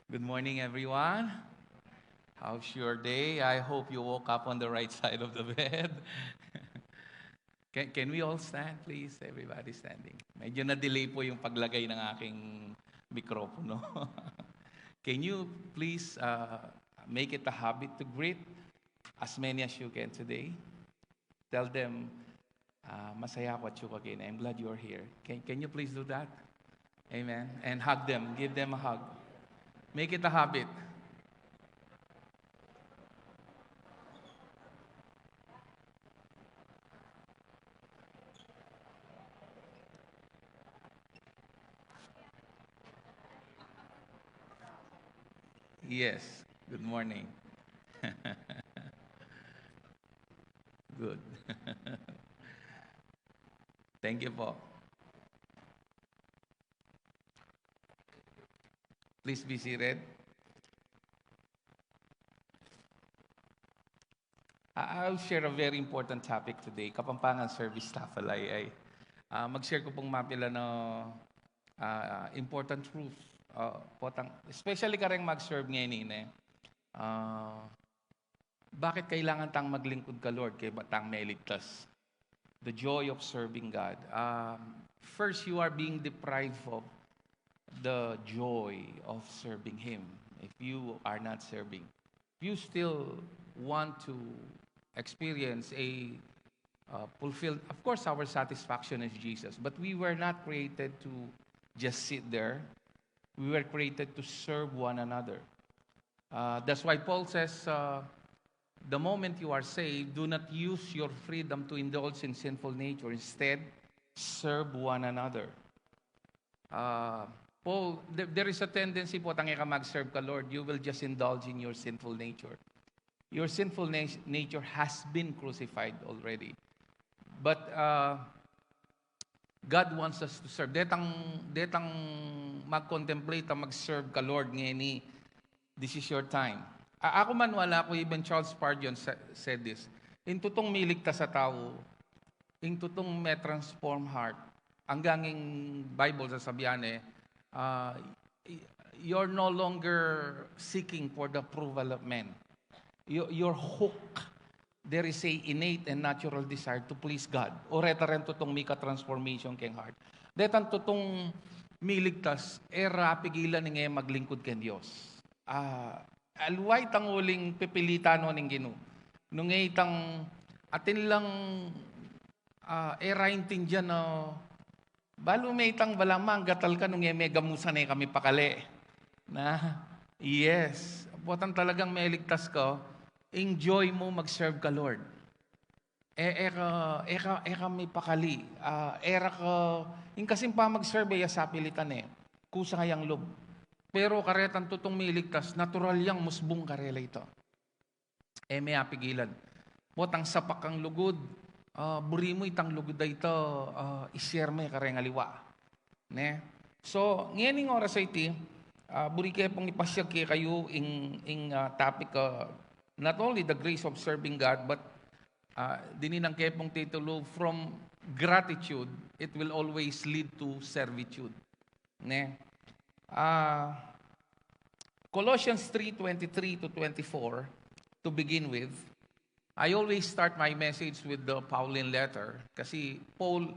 Good morning, everyone. How's your day? I hope you woke up on the right side of the bed. Can we all stand, please? Everybody standing. Medyo na-delay po yung paglagay ng aking mikropono. Can you please make it a habit to greet as many as you can today? Tell them, masaya ako at you again. I'm glad you're here. Can you please do that? Amen. And hug them. Give them a hug. Make it a habit. Yes. Good morning. Good. Thank you po. Please be seated. I'll share a very important topic today. Kapampangan Service Staff ay mag-share ko pong mapila na important truth. Especially ka rin mag-serve ngayon eh. Bakit kailangan tang maglingkod ka, Lord, kay batang mailigtas? The joy of serving God. First, you are being deprived of the joy of serving Him if you are not serving. If you still want to experience a fulfilled, of course, our satisfaction is Jesus, but we were not created to just sit there. We were created to serve one another. That's why Paul says, the moment you are saved, do not use your freedom to indulge in sinful nature. Instead, serve one another. Paul, there is a tendency po, tangi ka mag-serve ka, Lord, you will just indulge in your sinful nature. Your sinful nature has been crucified already. But God wants us to serve. Detang mag-contemplate, mag-serve ka, Lord, ngayon this is your time. Ako man wala ko, even Charles Spurgeon said this. In tutong miligtas sa tao, in tutong may transform heart, ang ganging Bible sasabihan you're no longer seeking for the approval of men. Your hook, there is a innate and natural desire to please God. O reta rin tutong mika transformation keng heart. Detan tutong miligtas, era pigilan nga maglingkod ken Dios. Alway tang uling pipilitan no ning Ginoo. Nung itang atin lang era intindihan no balo may itang balamang gatal ka nung may gamusan kami pakali. Na yes, buatan talagang may ligtas ka, enjoy mo mag-serve ka, Lord. Eka may pakali. Era ka, yung kasing pa mag-serve sa pilitan kusa ngayang lob. Pero karetan tutong miligtas, natural yang musbong karela ito. May apigilan. Botang sapak ang lugod, buri mo itang lugod na ito, ishare mo kareng aliwa. Ne? So, ngayon oras ay iti, buri kayo pong ipasyag kayo in topic, not only the grace of serving God, but dininang kayo pong titulo, from gratitude, it will always lead to servitude. Ne? Colossians 3:23 to 24, to begin with, I always start my message with the Pauline letter kasi Paul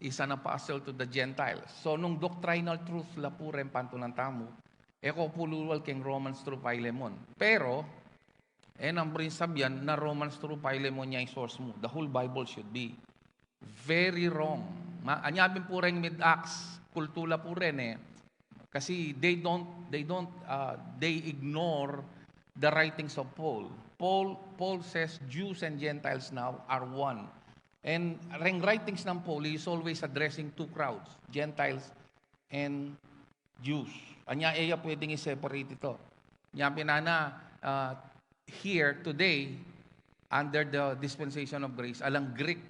is an apostle to the Gentiles. So nung doctrinal truth la purem pantunan tamo, eko puluwal keng Romans through Philemon. Pero nambrin sabyan na Romans through Philemon niya source mo. The whole Bible should be very wrong. Anyabin pureng mid-acts, kultula puren kasi they ignore the writings of Paul. Paul says Jews and Gentiles now are one. And ring writings ng Paul is always addressing two crowds, Gentiles and Jews. Anya pwedeng i-separate ito. Nya pinana here today under the dispensation of grace, alang Greek,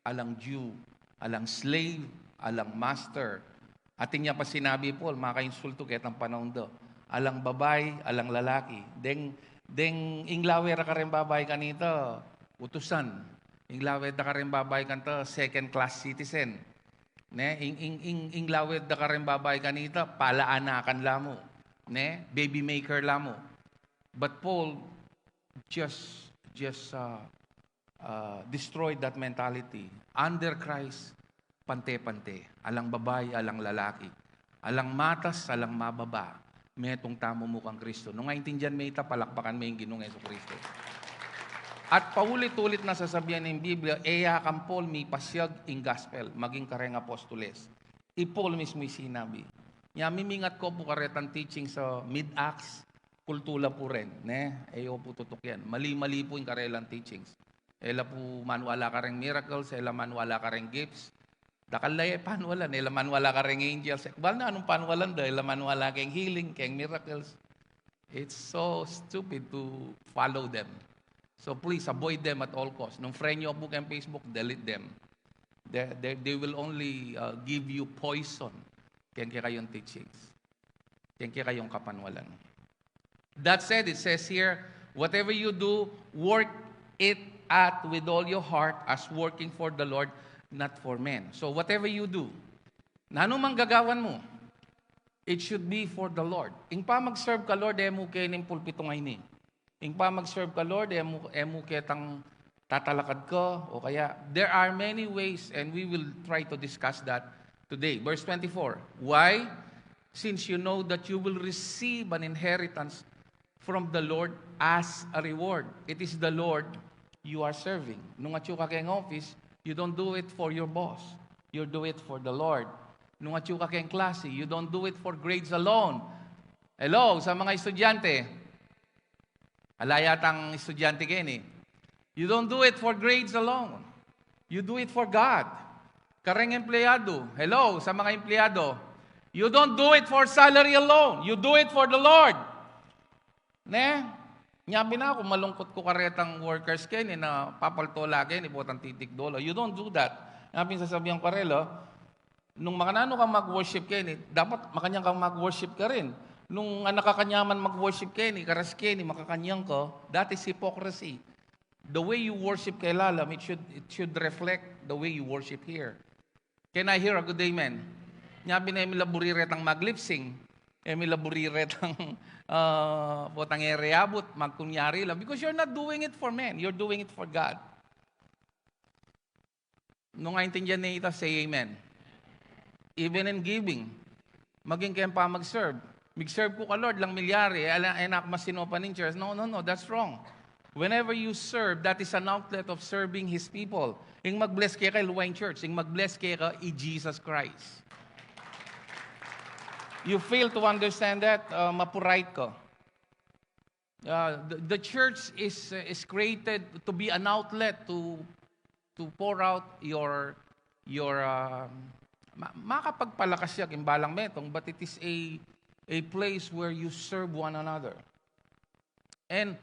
alang Jew, alang slave, alang master. Atin niya pa sinabi Paul, maka-insulto ketang panahon do. Alang babay, alang lalaki. Deng inglawer ka rin babay kanito, utusan. Inglawer da ka rin babay kanito, second class citizen. Ne, inglawed da ka rin babay kanita, palaanakan lamo. Ne? Baby maker lamo. But Paul just destroyed that mentality. Under Christ, pante-pante. Alang babae, alang lalaki. Alang matas, alang mababa. Metong tamo mo kang Kristo. Nung ngaintindihan may ita, palakpakan may Ginoong Jesucristo. At paulit-ulit na sasabihan ng Biblia, eya kang Paul mi pasyag in gospel, maging kareng apostoles. I-Paul mismo sinabi. Nya mimingat ko po karetang teaching sa mid-acts, kultula po rin. Ne? Eyo po tutok yan. Mali-mali po yung karelang teachings. Ela po manwala ka rin miracles, ela manwala ka rin gifts. Dakalay panwalan, ela manwala ka rin angels. Bal na anong panwalan da, ela manwala kang healing, kang miracles. It's so stupid to follow them. So please avoid them at all costs. Nung friend nyo po kayong Facebook, delete them. They will only give you poison. Kaya kayong teachings. Kaya kayong kapanwalan. That said, it says here, whatever you do, work it at with all your heart as working for the Lord, not for men. So whatever you do, na anumang gagawan mo, it should be for the Lord. Ing pa mag-serve ka, Lord, emo kayo ng pulpito ngayon. Ing pa mag-serve ka, Lord, emo ketang tatalakad ko, o kaya, there are many ways, and we will try to discuss that today. Verse 24, why? Since you know that you will receive an inheritance from the Lord as a reward. It is the Lord you are serving. Nung atyo ka kayong office, you don't do it for your boss. You do it for the Lord. Nung atyo ka kayong klase, you don't do it for grades alone. Hello, sa mga estudyante, alayatang estudyante kayo ni. You don't do it for grades alone. You do it for God. Kareng empleyado. Hello, sa mga empleyado. You don't do it for salary alone. You do it for the Lord. Ne? Nyabi na ako, malungkot ko karetang workers kayo ni na papalto lagi, ni potang titik dolo. You don't do that. Nyabi sasabihan ko relo, nung makanano kang mag-worship kayo ni, dapat makanyang kang mag-worship ka rin. Nung nakakanyaman mag-worship kayo ni, karas kayo ni, makakanyang ko, that is hypocrisy. The way you worship kay Lalam, it should reflect the way you worship here. Can I hear a good amen? Nyabi na emilaburiretang maglipsing, emilaburiretang potang ereabot, magkunyari lang. Because you're not doing it for men, you're doing it for God. Nung naintindihan na ito, say amen. Even in giving, maging kayo pa mag-serve. Mag-serve ko ka, Lord, lang milyari, enak masinopan in church. No, that's wrong. Whenever you serve, that is an outlet of serving His people. Ing mag-bless kayo kay Luwine Church, ing mag-bless kayo ka i Jesus Christ. You fail to understand that, mapurait ko. The church is created to be an outlet to pour out your makapagpalakas siya imbalang metong, but it is a place where you serve one another. And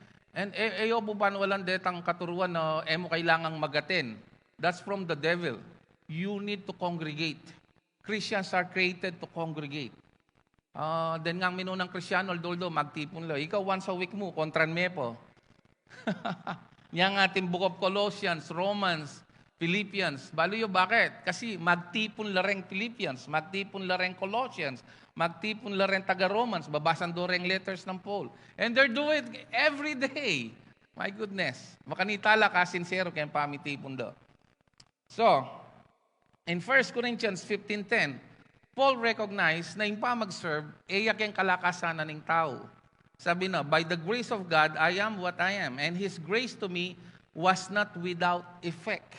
ayo po paano walang detang katuruan na emo kailangang magatin. That's from the devil. You need to congregate. Christians are created to congregate. Then nga minunang Krisyano, although magtipon lang. Ikaw once a week mo, kontran me po. Yang ating Book of Colossians, Romans, Philippians. Balo bakit? Kasi magtipon lareng Philippians, magtipon lareng Colossians, magtipon lareng taga-Romans, babasan do reng letters ng Paul. And they're doing it every day. My goodness. Makanitala ka, sincero, kaya pamitipon do. So, in 1 Corinthians 15:10, Paul recognized na yung pa mag-serve, iyak yung kalakasan ng tao. Sabi na, by the grace of God, I am what I am. And His grace to me was not without effect.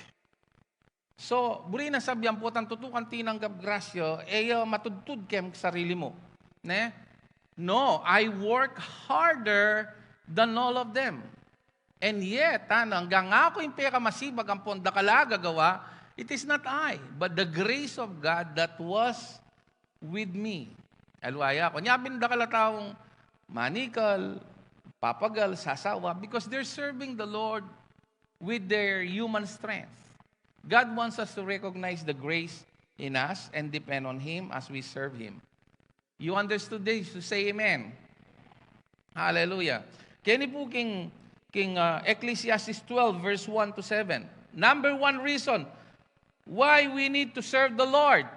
So, buri na sabi ang putang tutukan tinanggap grasyo, matudtud kem sarili mo. Ne? No, I work harder than all of them. And yet, hanggang ako yung peka masibag ang ponda kalaga gawa, it is not I, but the grace of God that was with me. Alwaya ko. Nyabin da kalataong manikal, papagal, sasawa, because they're serving the Lord with their human strength. God wants us to recognize the grace in us and depend on Him as we serve Him. You understood this? To say amen. Hallelujah. Kani po king Ecclesiastes 12 verse 1 to 7. Number one reason why we need to serve the Lord.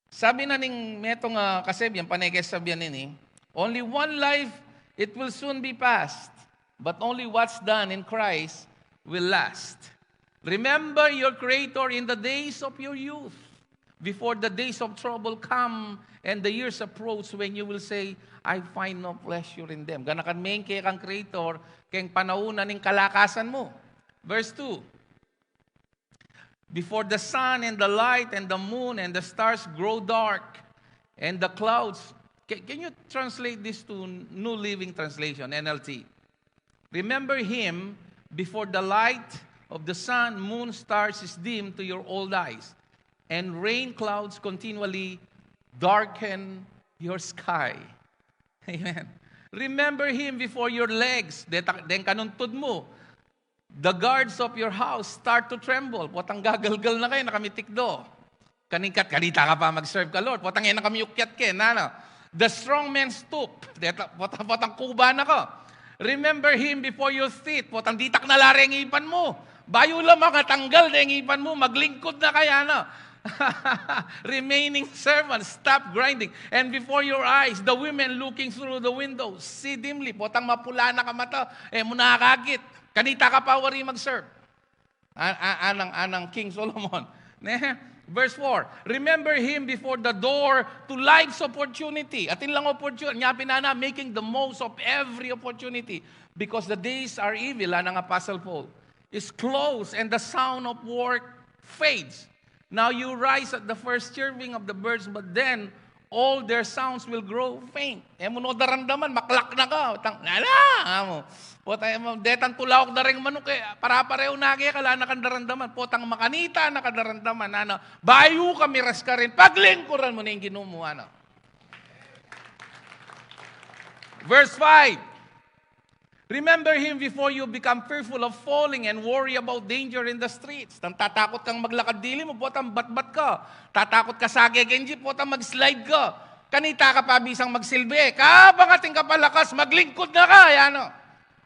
Sabi na ning metong kasebyan, panay-kasebyan nini, only one life, it will soon be past, but only what's done in Christ will last. Remember your Creator in the days of your youth, before the days of trouble come and the years approach when you will say, I find no pleasure in them. Ganakan main kay kang Creator, kayang panahuna ning kalakasan mo. Verse 2, before the sun and the light and the moon and the stars grow dark and the clouds. Can you translate this to New Living Translation, NLT? Remember Him before the light of the sun, moon, stars is dim to your old eyes, and rain clouds continually darken your sky. Amen. Remember Him before your legs. Den kanuntod mo. The guards of your house start to tremble. Potang gagalgal na kayo, nakamitikdo. Kanita ka pa mag-serve ka, Lord. Potang yan nakamiyukyat ka, na. The strong man stoop. Potang kuba na ka. Remember Him before your feet. Potang ditak na lari ang ipan mo. Bayo lang makatanggal na ang ipan mo. Maglingkod na kaya, na. Remaining servants, stop grinding. And before your eyes, the women looking through the windows, see dimly. Potang mapula na ka mata. Muna kakit. Kanita ka pa wari mag-serve. Anang King Solomon. Verse 4, remember Him before the door to life's opportunity. Atin lang opportunity. Nga pinana, making the most of every opportunity. Because the days are evil, anang Apostle Paul, is close and the sound of work fades. Now you rise at the first chirping of the birds, but then all their sounds will grow faint. Mo daramdaman, maklak na ka. Potang detan tulawak na rin manok para-pareho na kaya kala nakadarandam. Potang makanita nakadarandam. Bayo kami ras ka rin. Paglingkuran mo na yung ginumo. Verse 5. Remember Him before you become fearful of falling and worry about danger in the streets. Tatakot kang maglakad dili mo, potang bat-bat ka. Tatakot ka sa gegenji, potang mag-slide ka. Kanita ka pa bisang magsilbi. Kabangating ka palakas, maglingkod na ka.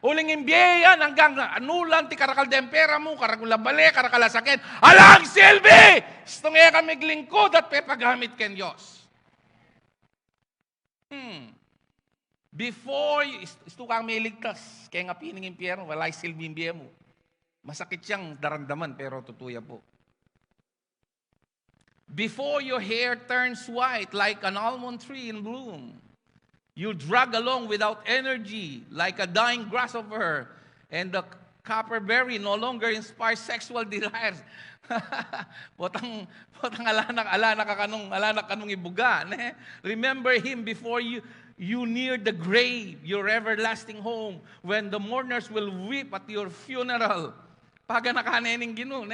Uling imbiyan hanggang anulan ti karakal dempera mo, karakula bale, karakala sakit. Alang silbi! Istong ka maglingkod at pepagamit ken Diyos. Before, isto kang may ligtas. Kaya nga pining impyerno, walay silbi imbiya mo. Masakit siyang daramdaman, pero tutuya po. Before your hair turns white like an almond tree in bloom, you drag along without energy like a dying grasshopper, and the copperberry no longer inspires sexual desires. potang alana kanong ibuga. Remember Him before you near the grave, your everlasting home, when the mourners will weep at your funeral. Paga nakanening gino,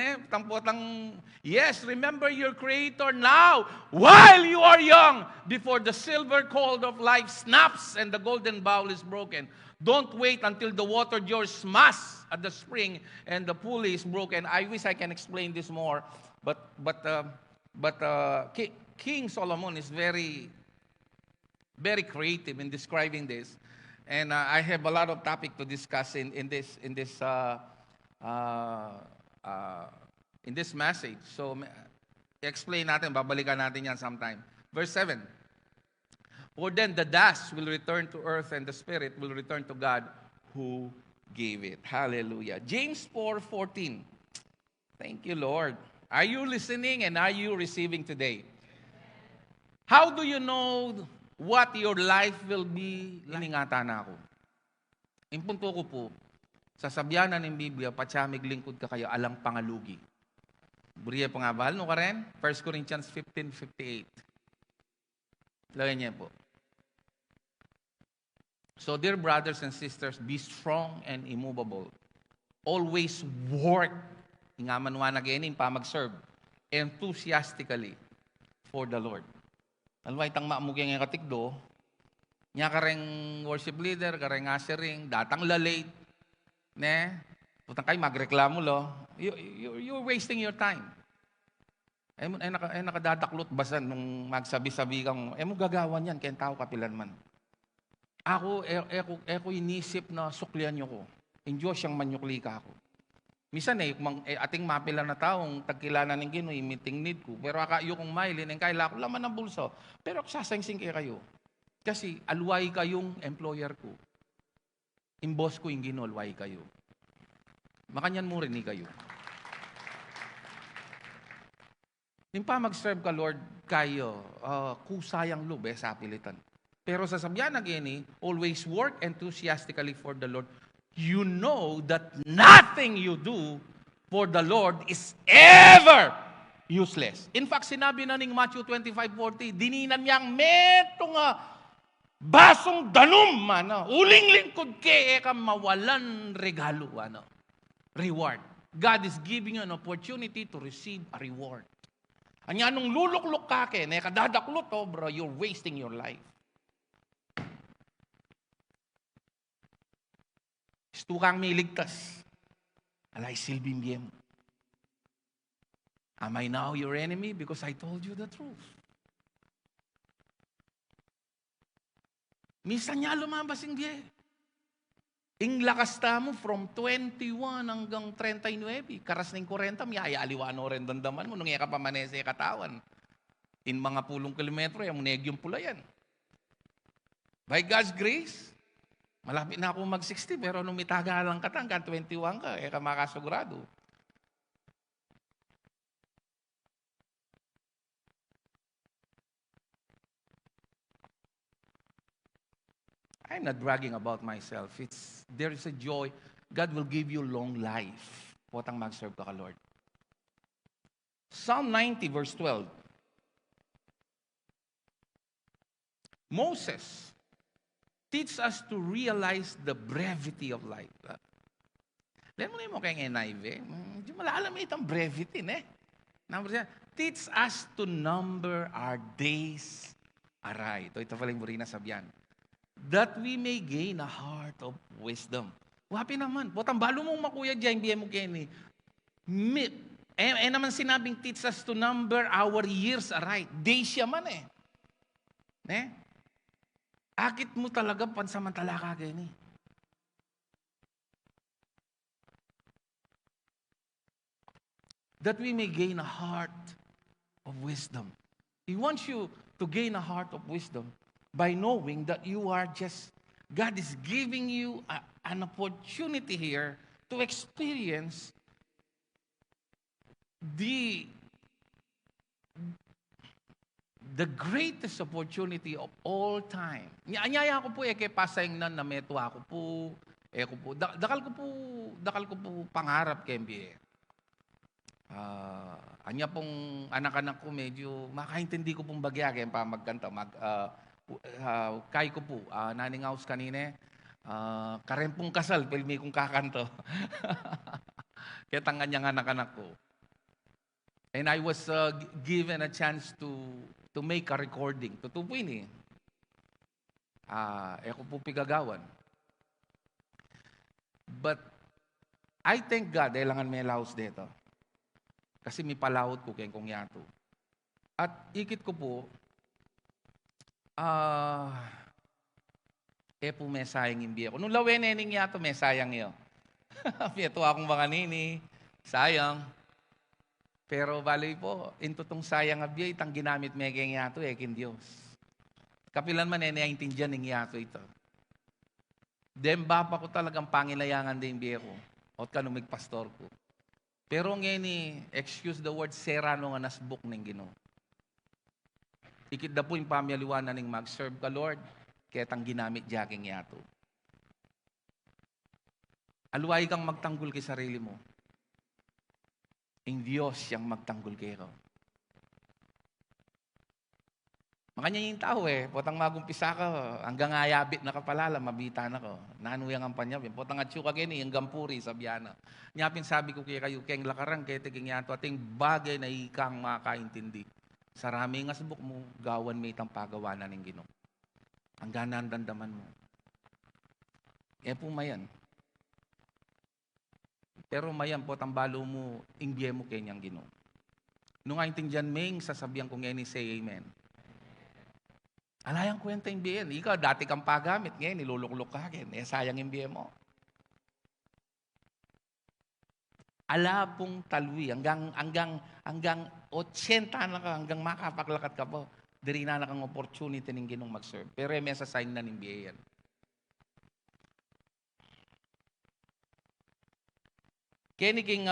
yes, remember your Creator now, while you are young, before the silver cord of life snaps and the golden bowl is broken. Don't wait until the water jars smash at the spring and the pool is broken. I wish I can explain this more, but King Solomon is very creative in describing this, and I have a lot of topic to discuss in this message. So, explain natin, babalikan natin yan sometime. Verse 7. For then the dust will return to earth and the spirit will return to God who gave it. Hallelujah. James 4:14. Thank you, Lord. Are you listening and are you receiving today? How do you know what your life will be? Liningata na ako. Yung punto ko po, sa sabyanan ng Biblia, patsamig lingkod ka kayo, alang pangalugi. Buriya pa nga bahal, no ka rin? 1 Corinthians 15:58. Lagay niya po. So, dear brothers and sisters, be strong and immovable. Always work. Ingaman wanagainin pa mag-serve. Enthusiastically for the Lord. Alway tang maamugyan nga katikdo, nya ka ring worship leader, ka ring ushering, datang lalate, putang kayo magreklamo lo, you're wasting your time. Nakadadaklot basan nung magsabi-sabi kang, mo gagawan yan, kaya tao kapilan man. Ako inisip na suklian nyo ko. In Diyos siyang manyukli ka ako. Misan ating mapila na taong tagkilala ng Ginoo, meeting need ko. Pero akayo kong mailin, ang kaila ko laman ng bulso. Pero sasangsing kayo. Kasi alway kayong employer ko. Boss ko yung Ginoo, alway kayo. Makanyan mo rin ni kayo. Yung pa mag-serve ka, Lord, kayo, kusayang lube sa pilitan. Pero sasabihan na gini, always work enthusiastically for the Lord. You know that nothing you do for the Lord is ever useless. In fact, sinabi na ning Matthew 25:40, dininan niyang meto nga basong danum, uling lingkod ke ka mawalan regalo, reward. God is giving you an opportunity to receive a reward. Anya nung luluklok ka ke, kadadaklot bro, you're wasting your life. Gusto kang miligtas. Alay silbing mo. Am I now your enemy because I told you the truth? Minsan niya lumabas yung diye. Ing lakas mo from 21 hanggang 39. Karas ng 40, miyaya aliwano rin dandaman mo. Nung ka pamanese katawan. In mga pulong kilometro, yung yung pula yan. By God's grace, malapit na ako mag-60, pero nung mitaga lang ka, hanggang 21 ka, ka makasugurado. I'm not bragging about myself. There is a joy. God will give you long life. Potang mag-serve ka, Lord. Psalm 90 verse 12. Moses teach us to realize the brevity of life. Alam mo kayong NIV, hindi malalam itong brevity, teach us to number our days aray. Ito pala yung murina sabihan. That we may gain a heart of wisdom. Wapi naman. Potang balo mong makuya dyan, biya mo kini. Naman sinabing teach us to number our years aray. Days yaman Akit mo talaga pansamantala ka gani. That we may gain a heart of wisdom. He wants you to gain a heart of wisdom by knowing that you are God is giving you an opportunity here to experience the greatest opportunity of all time. Anyaya ko po kay pasayng na meto ako po, dakal ko po pangarap kay MBA. Anya pong anak-anak ko medyo makaintindi ko pong bagya kay pa magkanta kay ko po naning house kanine karempong kasal pilmi kong kakanto. Kaya tangan niya anak-anak ko. And I was given a chance to make a recording. Totoo po ini. Ako po pigagawan. But I thank God kailangan may laos dito. Kasi may palawot ko kayong kong yato. At ikit ko po, po may sayang imbi ako. Nung lawen ening yato, may sayang yun. Ito akong mga nini, sayang. Pero baloy po, into tong sayang abiyay, itang ginamit may kayong yato kin Diyos. Kapilan man naintindihan ng yato ito. Demba pa ko talagang pangilayangan din biya ko. Ot ka numig pastor ko. Pero ngayon excuse the word, serano nga nasbook ng Ginoo. Ikit da po yung pamyaliwanan ng mag-serve ka, Lord, kaya tang ginamit jaking yato. Aluay kang magtanggol kay sarili mo. Ang Diyos siyang magtanggol kayo. Makanya yung tao potang magumpisa ka, hanggang ayabit na kapalala, mabita na ko. Nanuyang ang panyabin. Potang atyo ka gini, hanggang puri, sabiana. Nyapin sabi ko kaya kayo, kayong lakarang, kaya tiging yato, ating bagay na ikang makaintindi. Sa rami nga subok mo, gawan may itang pagawanan ng Ginoo. Ang ganaan dandaman mo. Po mayan. Pero mayan po, tambalo mo, ingbiye mo kanyang Ginoo. Nung intindihan ming, sasabihan ko ngayon say amen. Alayang kwenta yung biyen. Ikaw, dati kang pagamit. Ngayon, niluluklok ka akin. Sayang yung biyen mo. Alapong talwi, hanggang 80 na ka, hanggang makapaklakat ka po. Diri na kang opportunity ning Ginong mag-serve. Pero may sa sign na ning biyayan. Kini king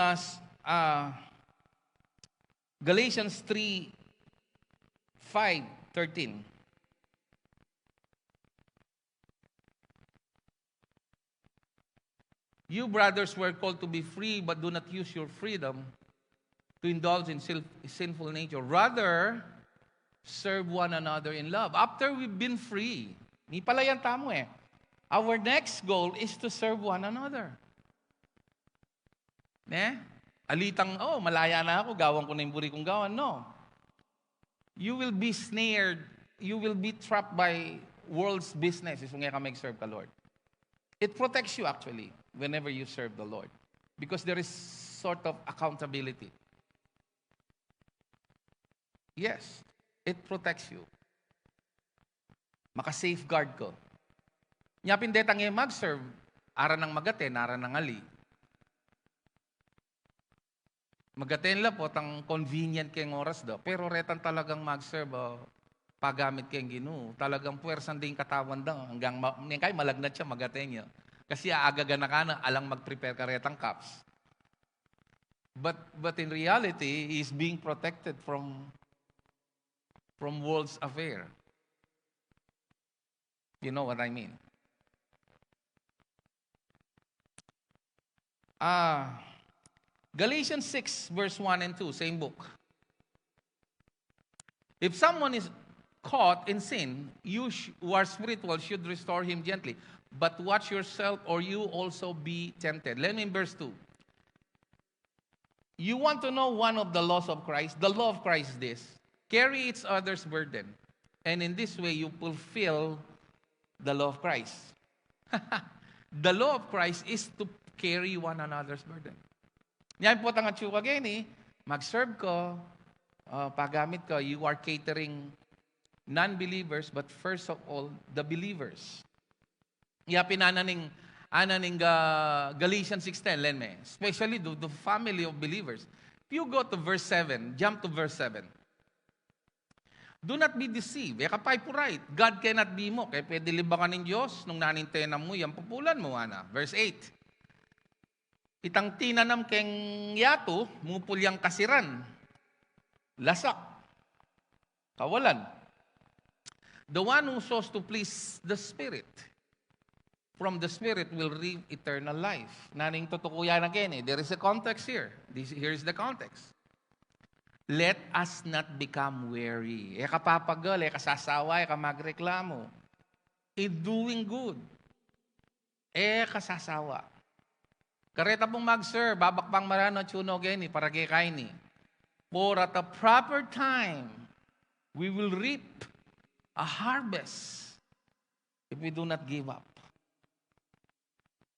Galatians 3:5-13. You brothers were called to be free, but do not use your freedom to indulge in sinful nature. Rather, serve one another in love. After we've been free, ni pala yan tamo eh. Our next goal is to serve one another. Ne? Alitang, malaya na ako, gawan ko na yung buri kong gawan. No. You will be snared, you will be trapped by world's business if nga ka mag-serve ka, Lord. It protects you actually whenever you serve the Lord. Because there is sort of accountability. Yes, it protects you. Maka-safeguard ko. Nyapin detang mag-serve, ara ng magaten, ara ng ali. Magaten la po, tang convenient kayong oras do. Pero retan talagang mag-serve, paggamit kayong Ginoo. Talagang puwersan din katawan daw. Hanggang kay malagnat siya, magaten niya. Kasi aagaga na ka na, alang mag-prepare ka retang cups. But in reality, he is being protected from world's affair. You know what I mean? Galatians 6, verse 1 and 2, same book. If someone is caught in sin, you who are spiritual should restore him gently. But watch yourself, or you also be tempted. Let me in verse 2. You want to know one of the laws of Christ? The law of Christ is this: carry each other's burden. And in this way, you fulfill the law of Christ. The law of Christ is to carry one another's burden. Yan po tanga tsuka gani, mag-serve ko, paggamit ko, you are catering non-believers, but first of all, the believers. Yapin ananing Galatians 6:10, len me. Especially the family of believers. If you go to verse 7, jump to verse 7. Do not be deceived. Kapay po right. God cannot be mo. Kaya pwede libangan ng Diyos nung nanintenan mo, yan pupulan mo, ana. Verse 8. Itang tinanam keng yato, mupulyang kasiran. Lasak. Kawalan. The one who sought to please the Spirit, from the Spirit will reap eternal life. Naning tutukuyan na kene. There is a context here. Here is the context. Let us not become weary. Kapapagal, kasasawa, magreklamo. Doing good. Kasasawa. Kareta pong mag-serve, babakpang marano tsuno geni, para kay ni. For at the proper time, we will reap a harvest if we do not give up.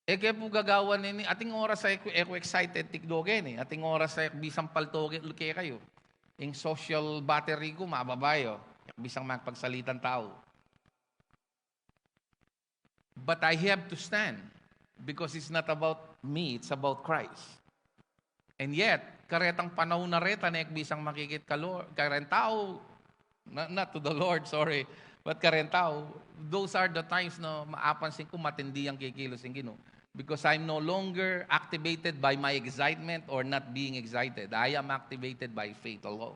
Kaya po gagawan nini, ating oras ay ako excited tikdogen eh. Ating oras ay bisang paltoge kaya kayo. Yung social battery ko mababayo. Bisang magpagsalitan tao. But I have to stand because it's not about me, it's about Christ. And yet, karetang panahon na reta na bisang makikit karentao, not to the Lord, sorry, but karentao, those are the times na maapansin ko matindi ang kikilos ng Ginoo. Because I'm no longer activated by my excitement or not being excited. I am activated by faith alone.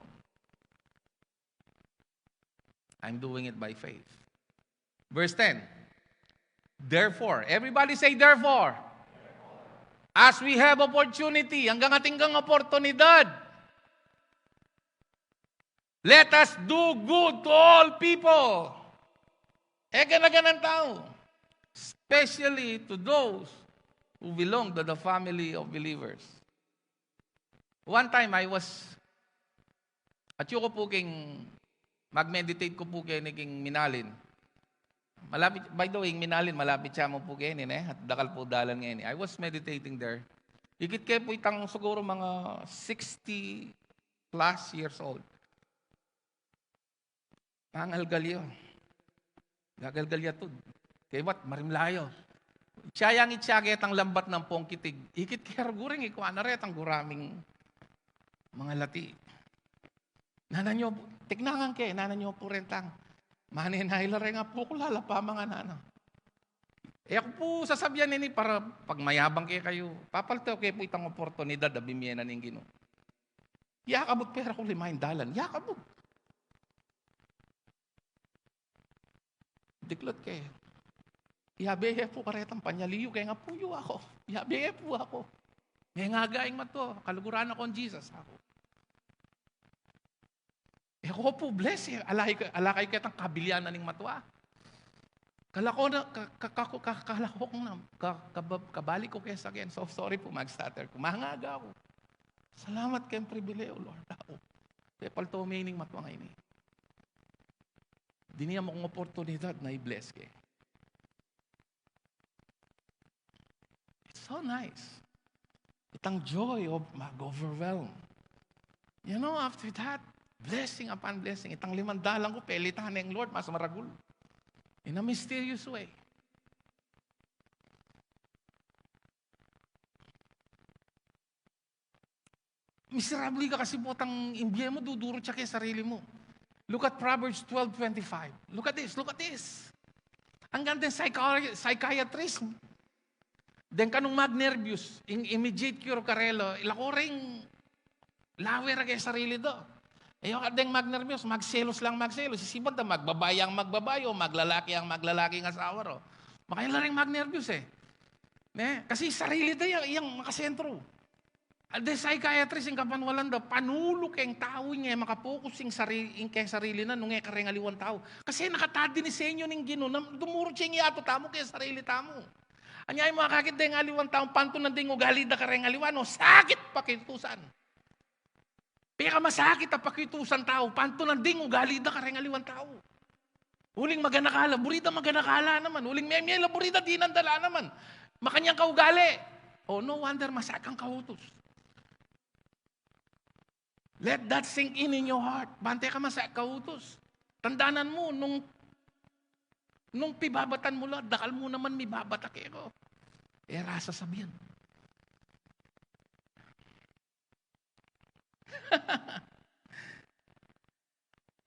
I'm doing it by faith. Verse 10. Therefore, everybody say therefore. As we have opportunity, hanggang ating oportunidad, let us do good to all people. Ganang tao. Especially to those who belong to the family of believers. One time I was, at yung ko po king, mag-meditate ko po kayo king Minalin. Malapit, by the way, Minalin, malapit siya mo po kayo at dakal po dalan ngayon. I was meditating there. Ikit kayo po itang siguro mga 60 plus years old. Pangalgalyo. Gagalgalya to. Kaya ba't? Marimlayo. Tsayang itsaget ang lambat ng pongkitig. Ikit kaya guring ikuan na ret ang guraming mga lati. Nananyo, tiknangan ke, nananyo po rentang. Maninahilare nga po kulala pa mga nana. Ako po sasabihan nini para pag mayabang kayo, papaltaw kayo po itang oportunidad na bimiyena ng Ginoo. Yakabot pera ko limahin dalan. Yakabot. Diklot kayo. Iabeye po karetang panyaliyo, kaya nga puyo ako. Iabeye po ako. May nga gaing mato, kaluguran ako ng Jesus ako. Ako po bless eh. Alakay kitang kabilyanan ng matwa. Kalako na, kalako na, kabalik ko kaya sa akin. So sorry po mag-stutter ko. Mahangaga ako. Salamat kayong pribileo, Lord ako. Kaya palto meaning matwa ngayon eh. Di niya mo kong oportunidad na i-bless kayo. It's so nice. Itang joy of mag-overwhelm. You know, after that, blessing upon blessing. Itang 500 ko, pelitahan ng Lord, mas maragul. In a mysterious way. Miserable ka kasi po tang imbiye mo, duduro siya kay sarili mo. Look at Proverbs 12:25. Look at this, look at this. Ang ganda ng psychiatrist. Den kanong mag-nervous, immediate cure karelo, ilako ring lawer kay sarili do. Ayaw ka deng mag-nervous, magselos lang magselos. Sisibad na magbabayang magbabayo, maglalaki ang maglalaking asawa ro. Makailan ring mag-nervous eh. Kasi sarili do yung makasentro. The psychiatrist yung kapanwalan daw, panulo kayong tao niya, makapokus yung sarili na, nung kareng aliwan tao. Kasi nakatadi ni senyo ng Ginoo, dumuro siya yung yato tamo kaya sarili tamo. Anyay mga kakit deng aliwan tao, panto na ding ugali da kareng aliwan, no? Sakit pakitusan. Peka masakit ang pakitusan tao, panto na ding ugali da kareng aliwan tao. Uling maganakala, burida maganakala naman. Uling memyela, burida di nandala naman. Makanyang kaugali. Oh, no wonder masakang kautos. Let that sink in your heart. Bante ka masak kautos. Tandanan mo, nung pibabatan mo lang, dakal mo naman may babatak ko. Rasa sabihan.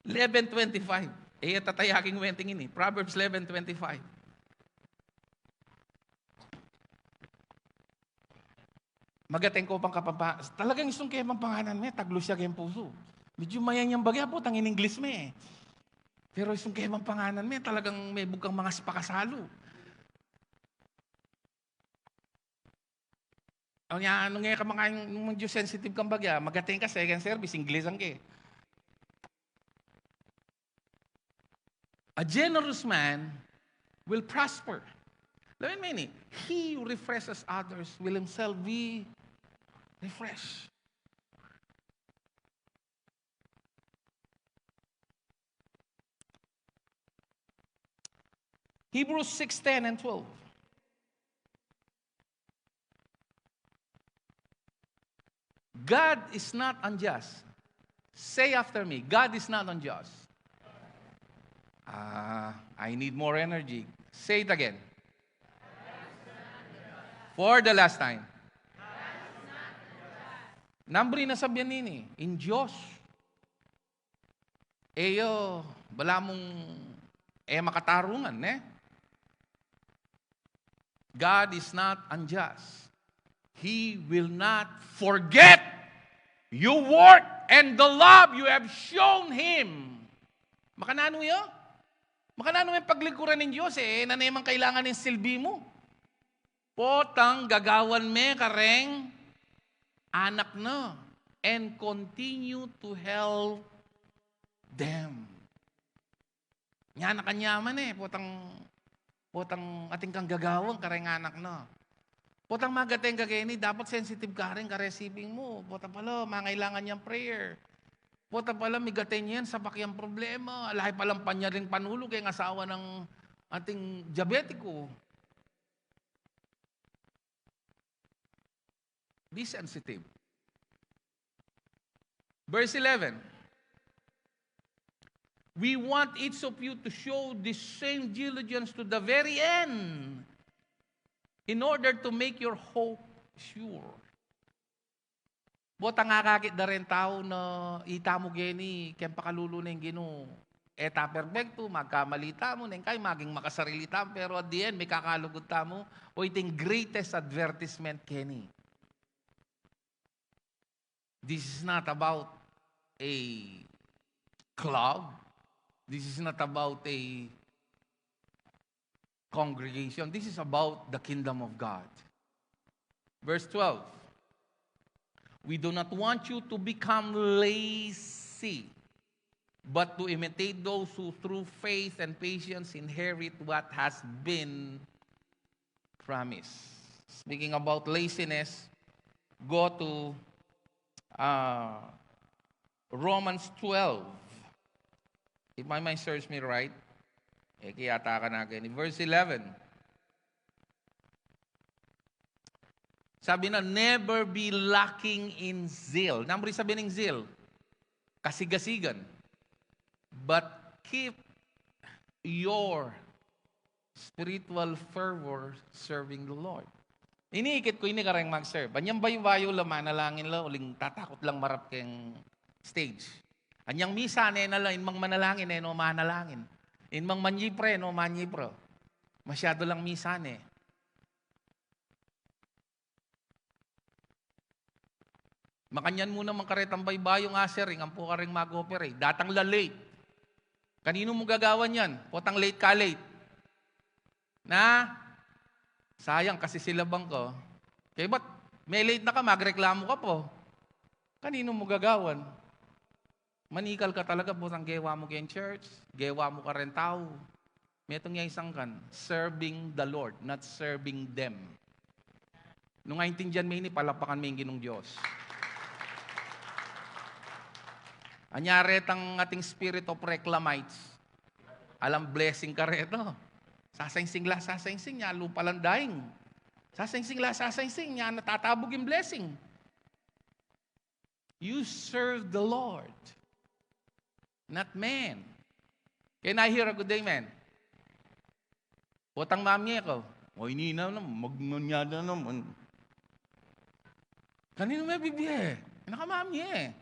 $11.25. Tatayaking wenting ini. Proverbs 11:25. Magateng ko pang kapampa. Talagang isong kayo pang panganan me, taglo siya kayong puso. Medyo mayan yung bagya po, tangin English me. Pero isong kayo pang panganan me, talagang may bugang mga spakasalo. Ano nga ka mga yung sensitive kang bagya, magateng ka second service, English ang kay. A generous man will prosper. Lamin mo ini, he who refreshes others will himself be refreshed. Hebrews 6:10 and 12. God is not unjust. Say after me, God is not unjust. I need more energy. Say it again. For the last time. Nambri na sabihan nini, in Diyos. Bala mong, makatarungan, God is not unjust. He will not forget your work and the love you have shown Him. Makanano yun? Makanano yung paglikuran ng Diyos na naman kailangan ng silbi mo. Potang gagawan me kareng anak na and continue to help them. Nga na kanyaman potang ating kang gagawang kareng anak na. Potang magateng kageni, dapat sensitive ka rin ka-receiving mo. Potang pala, mangailangan niyang prayer. Potang pala, migaten yan sa pakyang problema. Alahay palang panya rin panulo kay asawa ng ating diabetiko. Be sensitive. Verse 11. We want each of you to show the same diligence to the very end. in order to make your hope sure. Bota nga kakit da rin tao na itamo geni, kaya pakalulo na yung gino. Eta perfecto, magkamalita mo, neng kay maging makasarilita, pero at the end, may kakalugod mo, o iting greatest advertisement keni. This is not about a club. This is not about a congregation. This is about the kingdom of God. Verse 12. We do not want you to become lazy, but to imitate those who through faith and patience inherit what has been promised. Speaking about laziness, go to Romans 12. If my mind serves me right, kiyata ka na again. Verse 11. Sabi na, never be lacking in zeal. Number sabi ng zeal, kasigasigan. But keep your spiritual fervor serving the Lord. Iniikit ko, ini ka rin mag-serve. Anyang bayo-bayo lang, manalangin lang, uling tatakot lang marap keng stage. Anyang misa, na lang, inmang manalangin, no manalangin. Inmang manyipre, no manyipro. Masyado lang misa, Makanyan muna mang karetang baybayong asering, ang po ka rin mag-operate. Datang late. Kanino mo gagawan yan? Potang late ka late. Na, sayang kasi sila bang ko. Kaya ba't may late na ka, magreklamo ka po? Kanino mo gagawan? Manikal ka talaga, potang gewa mo kayong church, gewa mo ka rin tao. May itong isang kan, serving the Lord, not serving them. Nung ngayon may ini, palapakan may ginong Diyos. Anyari tang ating spirit of reclamites. Alam, blessing ka reto. Sasangsing la, sasangsing niya, lupa lang daing. Sasangsing la, sasangsing niya, natatabog yung blessing. You serve the Lord, not man. Can I hear a good amen? Potang mami ko. O, hindi na naman, magmanyada naman. Kanino may bibigay? Nakamami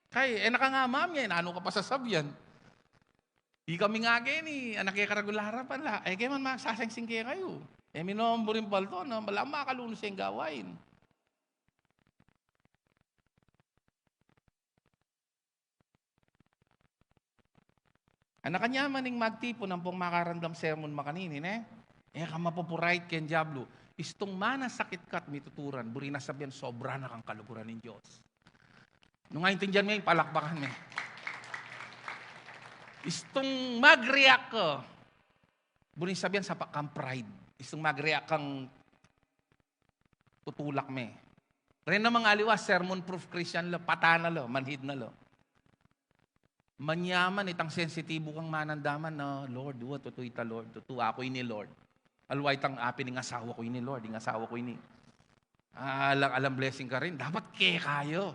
Kay, nakangamam yan, ano ka pa sasabyan? Di kami nga gani, anak kaya karagularapan la. Kaya man magsasangsing kaya kayo. Minombo rin palto, no? Malang makalunos yung gawain. Anak kanya maning magtipo ng pong makarandam sermon makaninin, ka mapupurait kaya Diablo. Istong mana sakit kat mituturan, buri na sabihan, sobra na kang kaluguran ng Diyos. Nung ngayon mo yung palakpakan mo. Istong mag-react ko. Bunin sabihan sa kang pride. Istong mag-react kang tutulak mo. Ren na mga aliwa, sermon-proof Christian lo, patana lo, manhid na lo. Manyaman, itang sensitibo kang manandaman na, Lord, duwa, tutuita Lord, tutuwa ako ini Lord. Alwa itang api ng asawa ko ini Lord, ng asawa ko ini. Alam blessing ka rin, dapat kayo.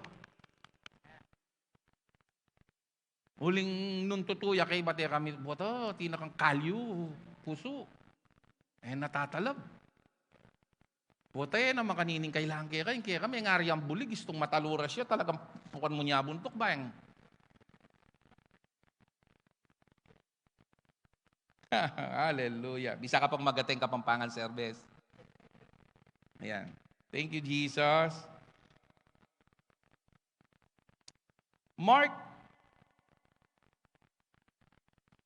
Huling nun tutuya kay bate kami, boto, tinakang kalyo, puso. Natatalab. Boto naman kanining kailangan kaya kami ngari ang bulig, gustong matalura siya, talagang pukan mo niya buntok ba yung? Hallelujah. Bisa ka pang magateng kapampangan service. Ayan. Thank you, Jesus.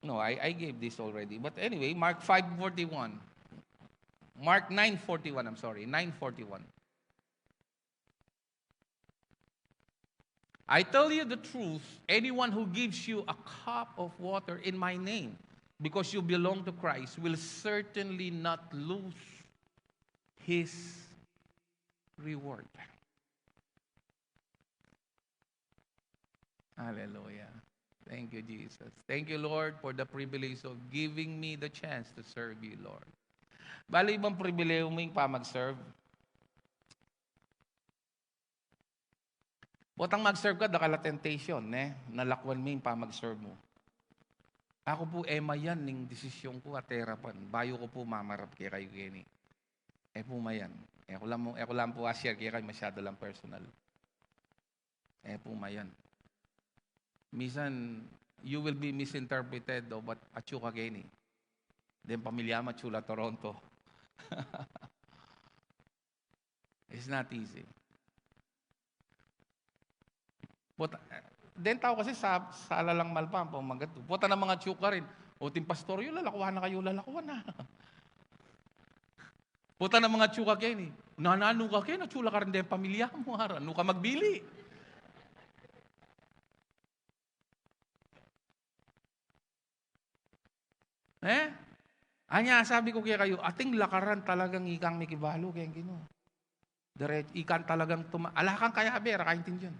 No, I gave this already. But anyway, Mark 5:41. Mark 9:41, I'm sorry. 9:41. I tell you the truth, anyone who gives you a cup of water in my name, because you belong to Christ, will certainly not lose his reward. Hallelujah. Thank you, Jesus. Thank you, Lord, for the privilege of giving me the chance to serve you, Lord. Bali ibang pribileyo mo yung mag-serve? Botang mag-serve ka, dakala temptation, nalakwan mo yung mag-serve mo. Ako po, yan, ning desisyon ko at terapan. Bayo ko po mamarap kay kayo gini. Pumayan. Ako lang po share kaya kayo masyado lang personal. Pumayan. Minsan, you will be misinterpreted of what Achuca Kenny. Then pamilya mo, Chula Toronto. It's not easy. But, then tao kasi sa alalang malpam, pamagat. Puta ng mga Chuka rin. O ting pastor, yun, lalakuhan na kayo, lalakuhan na. Puta ng mga Chuka Kenny. Nanano ka kayo, chula ka rin din pamilya mo. Ano ka magbili? Anya, sabi ko kaya kayo, ating lakaran talagang ikang mikibalo kaya kino. Ikan talagang alakang kaya abera, kaintin yun.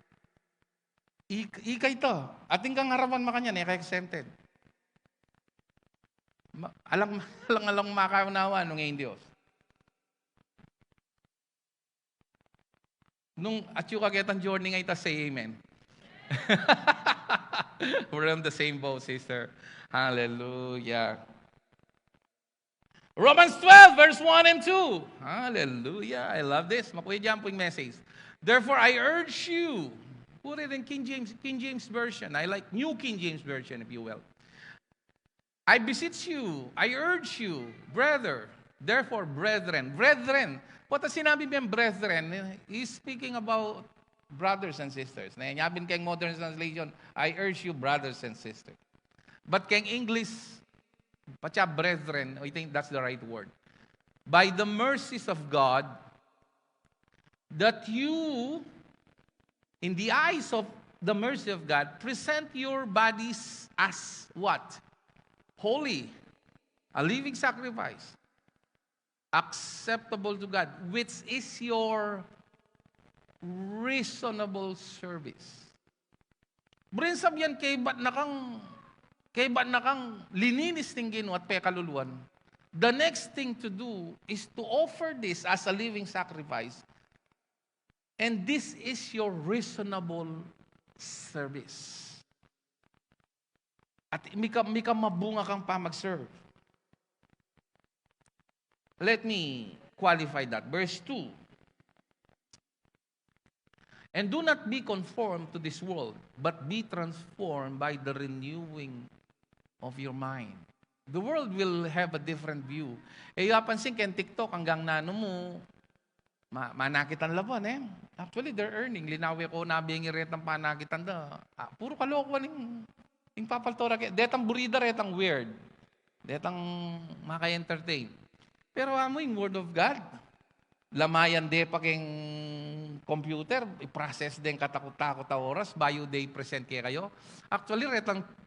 Ikay to. Ating kang harapan makanya, neka-exempted. Alang makaunawa nung ngayon Diyos. Nung at yung kagetang journey ngayon, say amen. We're on the same boat, sister. Hallelujah. Romans 12, verse 1 and 2. Hallelujah. I love this. Makuya dyan po yung message. Therefore, I urge you, put it in King James Version. I like New King James Version, if you will. I beseech you, I urge you, therefore, brethren. What sinabi biyang brethren, he's speaking about brothers and sisters. Nayabin kayong modern translation, I urge you, brothers and sisters. But kayong English, patya brethren, I think that's the right word. By the mercies of God, that you, in the eyes of the mercy of God, present your bodies as what? Holy, a living sacrifice, acceptable to God, which is your reasonable service. Brin sabyan kay ba't na kang lininis tingin at pekaluluan. The next thing to do is to offer this as a living sacrifice. And this is your reasonable service. At mika mabunga kang pa mag-serve. Let me qualify that. Verse 2. And do not be conformed to this world, but be transformed by the renewing of your mind. The world will have a different view. Yapansin ken TikTok hanggang nano mo, manakitan laban Actually, they're earning. Linawi ko nabingi retang panakitan da. Puro kalokohan yung papaltora. Detang burida retang weird. Detang maka-entertain. Pero amo yung Word of God. Lamayan de pa keng computer, i-process din katakot-takot na oras, bayo day present kayo. Actually,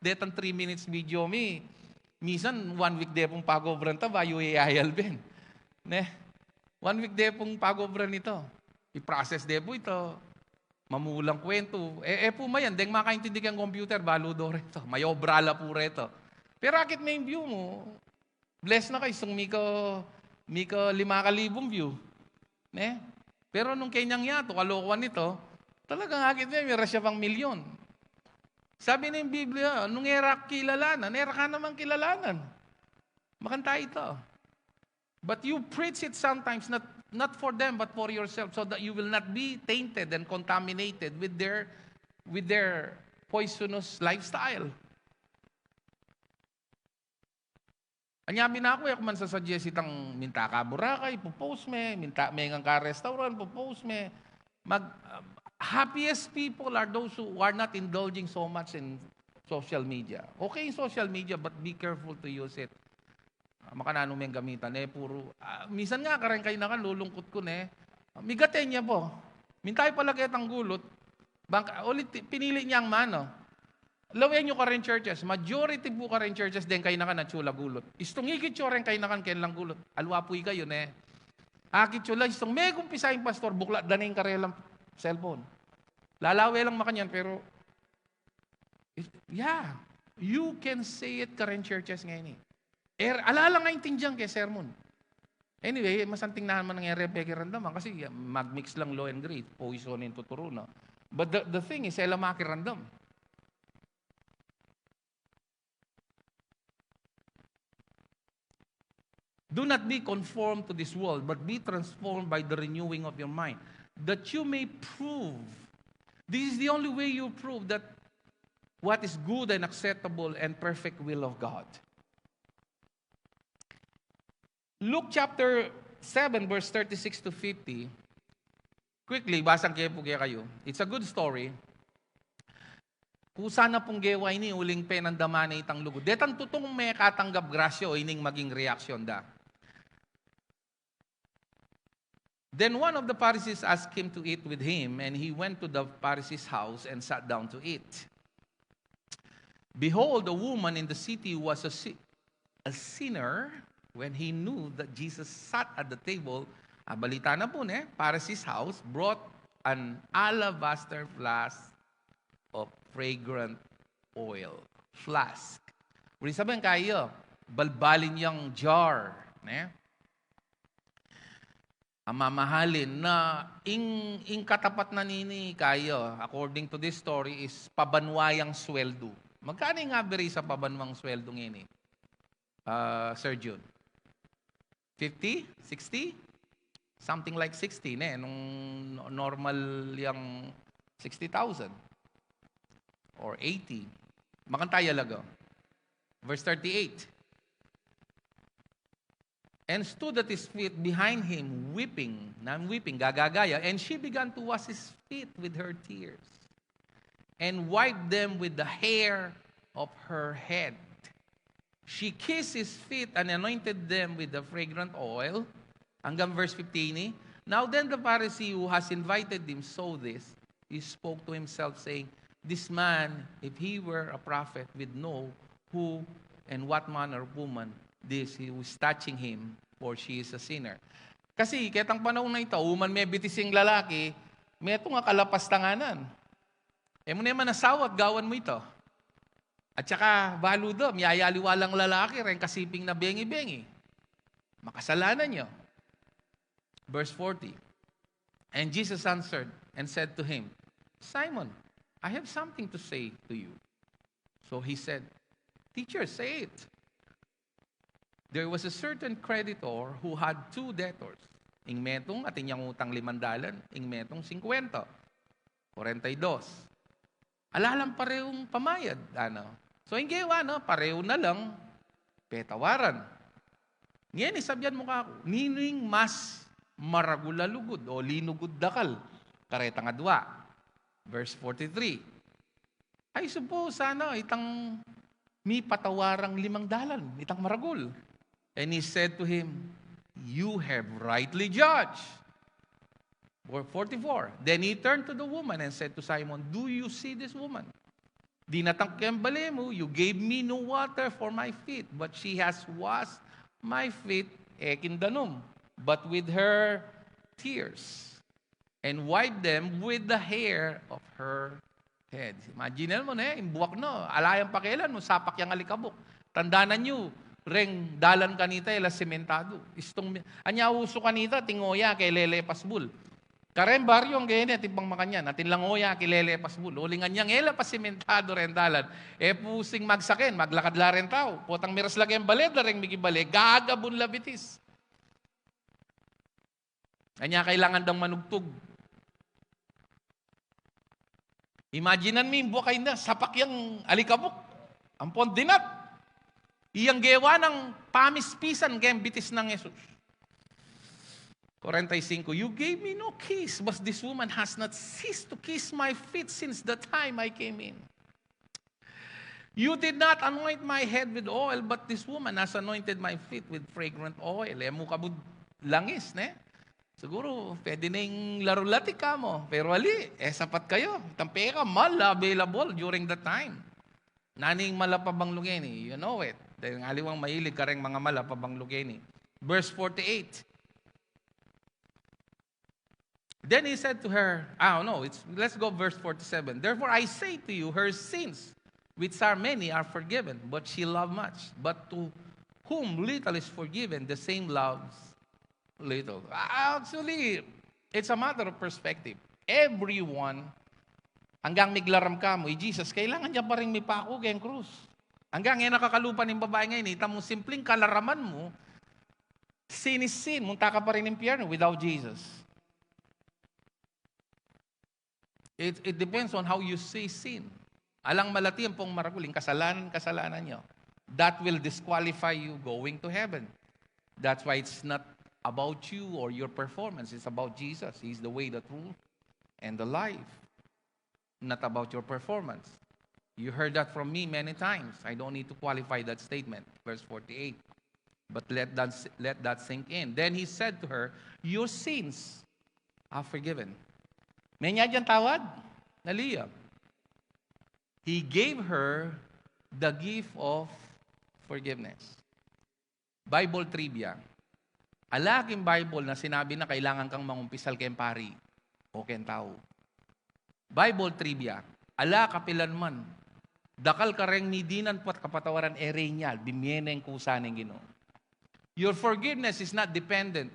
detang 3 minutes video minsan 1 week de pong pagobran ta, bayo iayal ben. 1 week de pong pagobran ito. I-process de po ito. Mamulang kwento. Po mayan, deng makaintindi kang computer, balo do reto. May obrala po reto. Pero akit may view mo, bless na kayo, isang mika 5,000 view. Pero nung kanyang yato, kalokohan nito, talagang akit niya, may rasya pang milyon. Sabi na yung Biblia, nung era kilalanan, era ka naman kilalanan. Makanta ito. But you preach it sometimes, not for them, but for yourself, so that you will not be tainted and contaminated with their poisonous lifestyle. Anyabi na ako, man sasuggest itang minta ka Boracay, popost me, minta may ngang ka restaurant, popost me. Happiest people are those who are not indulging so much in social media. Okay in social media, but be careful to use it. Makanano may gamitan, puro. Minsan nga, karen kayo na lulungkot ko, migaten niya po. Mintay pala kayo tang gulot, ulit pinili niyang mano. Lawayan nyo karen churches, majority po karen churches din kayo na chula gulot. Istong higit nyo rin kayo na kailang gulot. Alwapoy kayo, Akit chula, istong may kumpisahin pastor, bukla, daning karelang cellphone. Lalawe lang makanyan, pero, yeah, you can say it karen churches ngayon alala nga intindihan kay sermon. Anyway, masanting naman ng Rebecca Randam, kasi mag-mix lang law and grace, poison and tuturo na. But the thing is, elamaki random. Do not be conformed to this world, but be transformed by the renewing of your mind, that you may prove. This is the only way you prove that what is good and acceptable and perfect will of God. Luke chapter 7, verse 36 to 50. Quickly, basang kayo po kayo. It's a good story. Kung sana pong gewa ini, uling penandama na itang lugod. Detang tutong may katanggap grasyo, ining maging reaksyon da. Then one of the Pharisees asked him to eat with him, and he went to the Pharisee's house and sat down to eat. Behold, a woman in the city was a sinner. When he knew that Jesus sat at the table, balita na po Pharisee's house, brought an alabaster flask of fragrant oil. Flask. Kung sabihin kayo, balbalin yung jar. Ang mamahalin na ing katapat na nini kayo, according to this story, is pabanwayang sweldo. Magkano yung average sa pabanwang sweldo ngayon Sir June? 50? 60? Something like 60, nung normal yung 60,000. Or 80. Makantaya lago. Verse 38. And stood at his feet behind him, weeping, gagagaya, and she began to wash his feet with her tears, and wiped them with the hair of her head. She kissed his feet and anointed them with the fragrant oil. Hanggang verse 15. Now then the Pharisee who has invited him saw this. He spoke to himself, saying, this man, if he were a prophet, would know who and what manner of woman this he was touching him, for she is a sinner. Kasi ketang panahon na ito, uman may bitising lalaki, may ito nga kalapastanganan. Mo naman nasawat, gawan mo ito. At saka, baludo, miyayaliwalang lalaki, rin kasiping na bengi-bengi. Makasalanan nyo. Verse 40. And Jesus answered and said to him, Simon, I have something to say to you. So he said, Teacher, say it. There was a certain creditor who had 2 debtors. Ing metong atin yung utang 500, ing metong 50. 42. Alalang parehong pamayad. So, yung gawa, pareho na lang, petawaran. Ngayon, isabyan mo ka ako, nining mas maragulalugod o linugod dakal, kareta nga 2. Verse 43. I suppose, itang mi patawarang 500, itang maragul. And he said to him, you have rightly judged. 44. Then he turned to the woman and said to Simon, do you see this woman? Dinatangkang bali mo, you gave me no water for my feet, but she has washed my feet, ekindanum, but with her tears, and wiped them with the hair of her head. Imagine mo imbuwak alayang pakilan mo, sapak yung alikabok. Tandanan nyo, reng dalan kanita, ila sementado. Anya uso kanita, tingoya, kay lele pasbul. Karen baryo ang ganyan, tibang makanyan. Natin lang oya, kilele pasbul. Ulingan niyang ela pasimentado ren dalan. Pusing magsakin, maglakad la ren tao. Potang miras lagi ang baled, ring mikibalik. Gagabun labitis. Kanya kailangan daw manugtog. Imaginan mo yung buwakay na, sapak yung alikabok. Ang pondinat. Iyang gewa ng pamispisan kayang bitis ng Jesus. 45, you gave me no kiss, but this woman has not ceased to kiss my feet since the time I came in. You did not anoint my head with oil, but this woman has anointed my feet with fragrant oil. Mukabud langis, Siguro, pwede na yung larulati ka mo. Pero ali, sapat kayo. Tampe ka, mala available during that time. Naning malapabang lugeni, you know it. Dahil aliwang mahilig ka rin mga malapabang lugeni. Verse 48. Then he said to her, let's go verse 47. Therefore I say to you, her sins, which are many, are forgiven, but she loved much. But to whom little is forgiven, the same loves little. Actually, it's a matter of perspective. Everyone, hanggang miglaram ka mo, Jesus, kailangan niya pa rin may pako kayang krus. Hanggang ngayon nakakalupan ng babae ngayon, itang mo simpleng kalaraman mo, Sin is sin. Munta ka pa rin impyerno without Jesus. It depends on how you see sin. Alang malati ang pong maraguling, kasalanan nyo. That will disqualify you going to heaven. That's why it's not about you or your performance. It's about Jesus. He's the way, the truth, and the life. Not about your performance. You heard that from me many times. I don't need to qualify that statement. Verse 48. But let that sink in. Then he said to her, your sins are forgiven. May niya dyan tawad? Naliya. He gave her the gift of forgiveness. Bible trivia. Alaking Bible na sinabi na kailangan kang mangumpisal kayong pari o kayong tao. Bible trivia. Ala kapilan man. Dakal kareng midinan pat kapatawaran erenyal. Bimieneng kusaning Ginoo. Your forgiveness is not dependent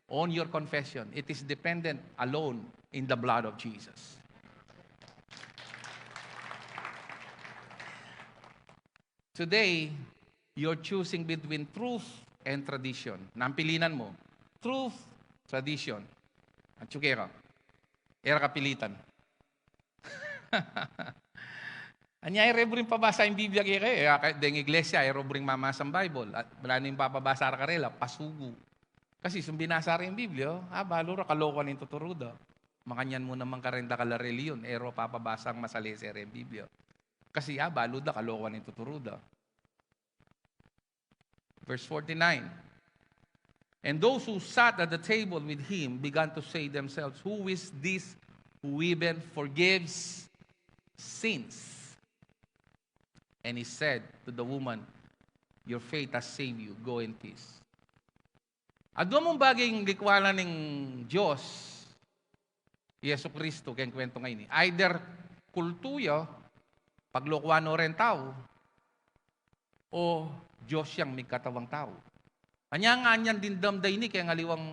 on your confession. It is dependent alone in the blood of Jesus. Today, you're choosing between truth and tradition. Nampilinan mo. Truth, tradition. At tsukera. Era kapilitan. Anya ere bring pabasa yung Biblia kaya deng iglesia ero bring mamasa ang Bible at wala ning papabasa ra karela pasugo. Kasi sum binasa ra yung Biblia, balo ra kalokan ning tuturuda. Makanyan mo naman karenda kala reliyon ero papabasa ang masalese ra yung Biblia. Kasi balo da kalokan ning tuturuda. Verse 49. And those who sat at the table with him began to say themselves, who is this who even forgives sins? And he said to the woman, your faith has saved you. Go in peace. Adwa mong bagay yung likwalan ng Diyos, Yesu Kristo, kaya kwento ngayon. Either kultuyo, paglokwano rin tao, o Diyos siyang may katawang tao. Anya nga niyan din damday ni, kaya ngaliwang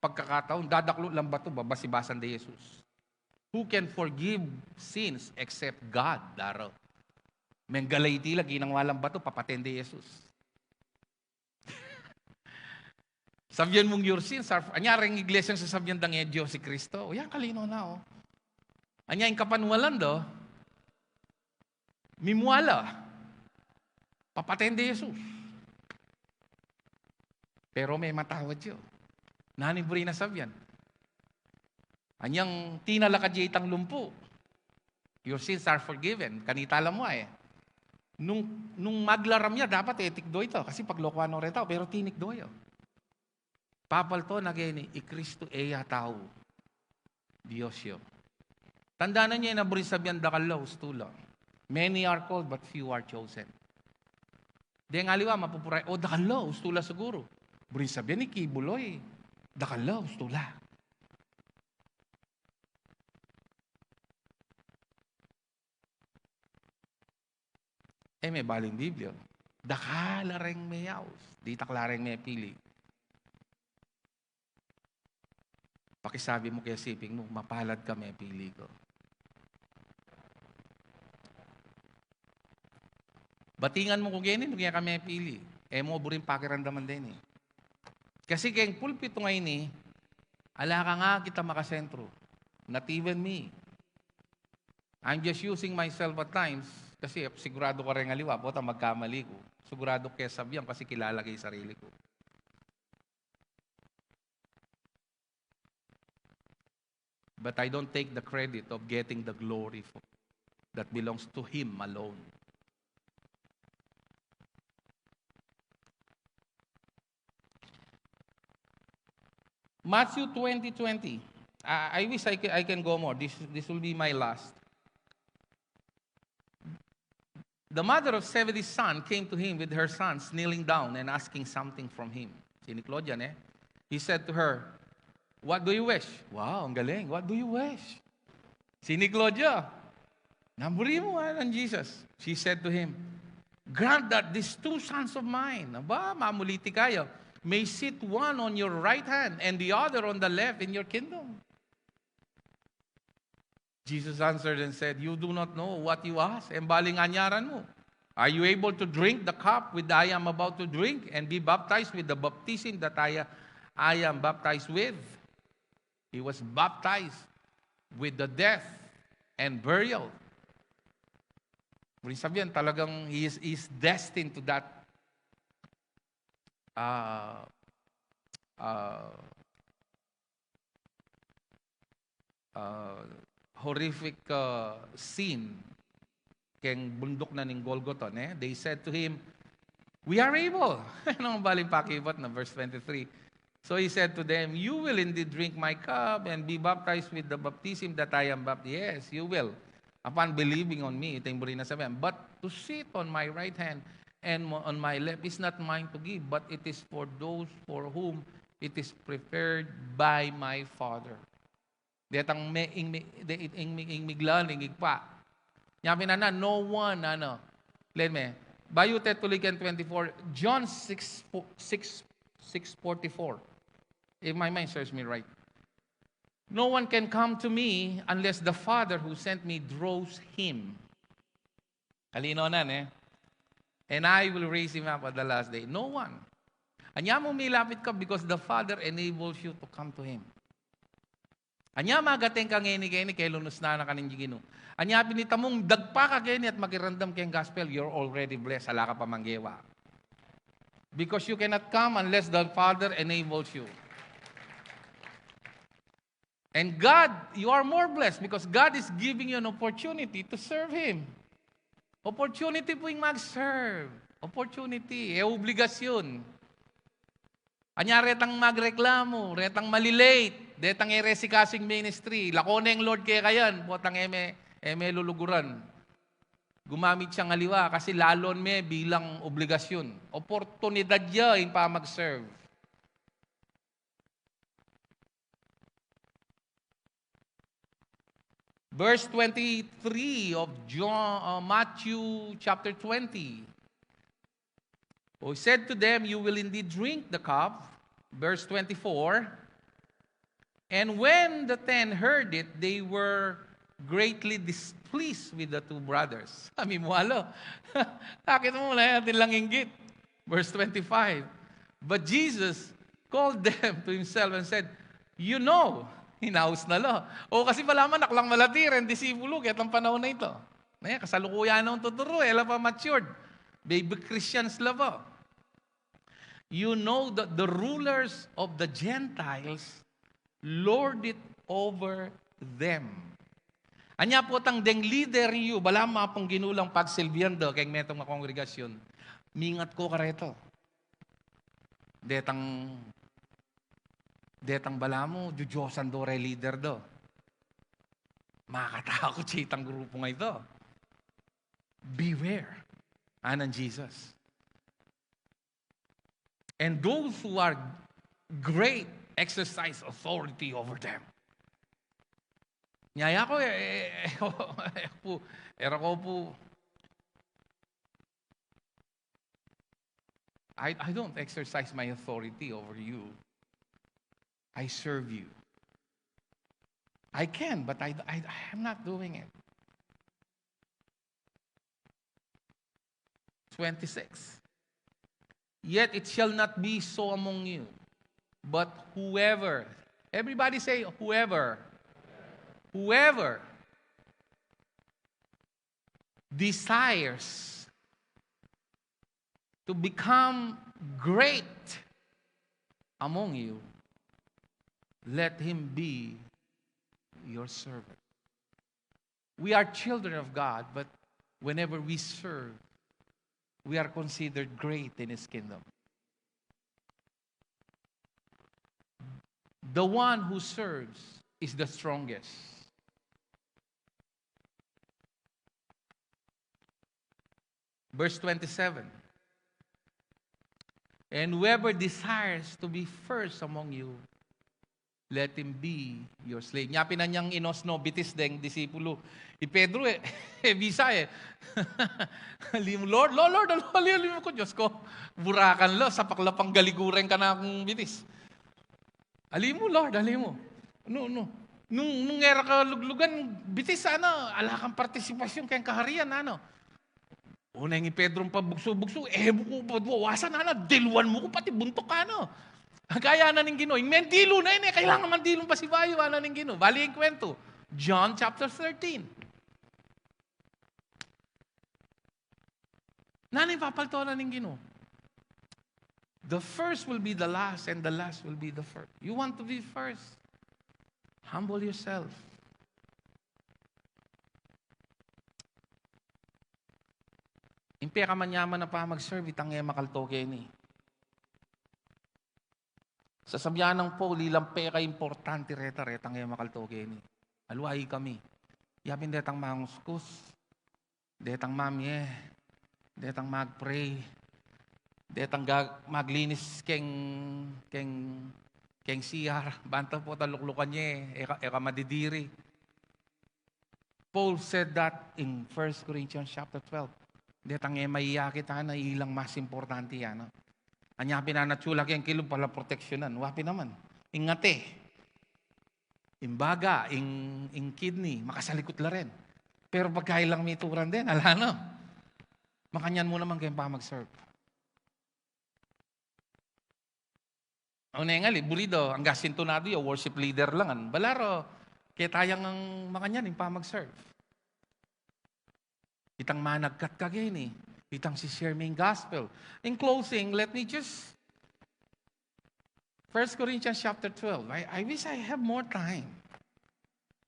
pagkakataon, dadaklo lang ba ito, babasibasan de Jesus. Who can forgive sins except God, daro? Menggalay tila, ginang walang bato, papatende Jesus. Sabihan mong your sins are... Anyaring iglesia sa sabihan dang Diyos si Kristo. O yan, kalino na, Anya yung kapanwalan do, mimuala. Papatende Jesus. Pero may matawad siyo. Naniburi na sabihan. Anyang tinalakadya itang lumpo. Your sins are forgiven. Kanita alam mo Nung maglaram niya, dapat etik do ito. Kasi paglokohan rin tao, pero tinik do yun. Papal to, nagini, Kristo eya tao. Diyos yun. Tandaan niya na burin sabihan, dakalaw, stula. Many are called, but few are chosen. Di nga liwa, mapupuray, dakalaw, stula siguro. Burin sabihan ni Kibuloy, dakalaw, stula. May baling Biblia. Dakalareng may yaos. Di taklareng may pili. Pakisabi mo kaya siping mo, mapalad ka may pili ko. Batingan mo kung ganyan, kaya kami pili. Mo burin pakiramdaman din Kasi kaya pulpito ngayon ala ka nga kita makasentro. Not even me. I'm just using myself at times. Kasi sigurado ko rin ngaliwa, pota magkamali ko. Sigurado kaya sabihan kasi kilala kay sarili ko. But I don't take the credit of getting the glory that belongs to Him alone. Matthew 20:20. I wish I can go more. This will be my last. The mother of Zebedee's son came to him with her sons, kneeling down and asking something from him. Siniklood yan He said to her, what do you wish? Wow, ang galing. What do you wish? Siniklood ya. Namburi mo ng Jesus. She said to him, grant that these two sons of mine, mamuliti kayo, may sit one on your right hand and the other on the left in your kingdom. Jesus answered and said, you do not know what you ask. Baling anyaran mo. Are you able to drink the cup which I am about to drink and be baptized with the baptism that I am baptized with? He was baptized with the death and burial. Ibig sabihin, talagang he is destined to that horrific scene keng bundok na ning Golgotha. They said to him, we are able. Anong baling pakibot na verse 23. So he said to them, you will indeed drink my cup and be baptized with the baptism that I am baptized. Yes, you will. Upon believing on me, ito yung na sabihin. But to sit on my right hand and on my left is not mine to give, but it is for those for whom it is prepared by my Father. Detang miglaling igpa. Yabi na no one, let me. Bayo Tetulican 24, John 6:44. If my mind serves me right. No one can come to me unless the Father who sent me draws him. Kalino na, And I will raise him up at the last day. No one. Anya mo milapit ka because the Father enables you to come to Him. Anya magateng ka ngeni kay lunus na kanin gino. Anya pinita mong dagpa ka kini at makirandam kayong gospel, you're already blessed. Hala ka pa manggewa. Because you cannot come unless the Father enables you. And God, you are more blessed because God is giving you an opportunity to serve Him. Opportunity po yung mag-serve. Opportunity. Obligasyon. Anya retang magreklamo, retang malilate, retang eresikasing ministry. Lakone yung Lord kaya kayan, potang eme luluguran. Gumamit siyang aliwa kasi lalon me bilang obligasyon. Oportunidad niya yung pa mag-serve. Verse 23 of Matthew chapter 20. He said to them, you will indeed drink the cup. Verse 24. And when the 10 heard it, they were greatly displeased with the two brothers. Kami mualo. Nakita mo na natin lang inggit. Verse 25. But Jesus called them to Himself and said, you know, hinaus na lo. O kasi palaman, naklang malatir, and disipulo, kaya ang panahon na ito. Kasalukuyan nung tuturo, ela pa matured. Baby Christians la po. You know that the rulers of the Gentiles lord it over them. Anya po tang deng leader you, balama pong ginulang pagsilbiando, kay metong na kongregasyon, mingat ko kareto. Detang balamo, Diyosan do re leader do. Makatakot siya itang grupo nga ito. Beware. Anan Jesus. And those who are great exercise authority over them. Nyaya ko, era ko po, I don't exercise my authority over you. I serve you. I can, but I'm not doing it. 26. Yet it shall not be so among you, but whoever, everybody say whoever desires to become great among you, let him be your servant. We are children of God, but whenever we serve, we are considered great in His kingdom. The one who serves is the strongest. Verse 27. And whoever desires to be first among you, let him be your slave. Nyapin na niyang inosno, bitis deng disipulo. Pedro visa Lord, alim ko, Diyos ko. Burakan lo, sa paklapang galiguren ka na akong bitis. Alim mo, Lord, alim mo. No. Nung era ka luglugan, bitis, ala kang partisipasyon kayang kaharian, Una yung Pedro pa bugso-bugso, buko pa wawasan na, diluan mo ko, pati buntok ka, no? Kaya na ning Ginoo. Yung dilo na yun, kailangan man dilong pa si Bayo, ano ning Ginoo. Bali yung kwento. John chapter 13. Nanay papalto na ning Ginoo. The first will be the last, and the last will be the first. You want to be first? Humble yourself. Impi ka manyaman na pa mag-serve, itang makaltoke ni. Sa sabyan ng Paul, ilang peka importante retang makaltoke ni. Aluay kami. Yapin detang manguskus, detang mamye, detang magpray, detang maglinis keng CR, banta po taluklukan niya, eka madidiri. Paul said that in 1 Corinthians chapter 12. Detang maiyakit na ilang mas importante yan. No? Anya pinanatsulak yung kilo pala proteksyonan. Wapi naman. Ingate. Imbaga, ing kidney, makasalikot la rin. Pero pagkailang may turan din, ala no. Makanyan mo naman kayong pa mag-serve. Ang nengali, bulido, ang gasintonado yung worship leader lang. Balaro, kaya tayang ang makanyan, yung pa mag-serve. Itang managkat kagini. Itang si share may gospel. In closing, let me just 1 Corinthians chapter 12. I wish I have more time.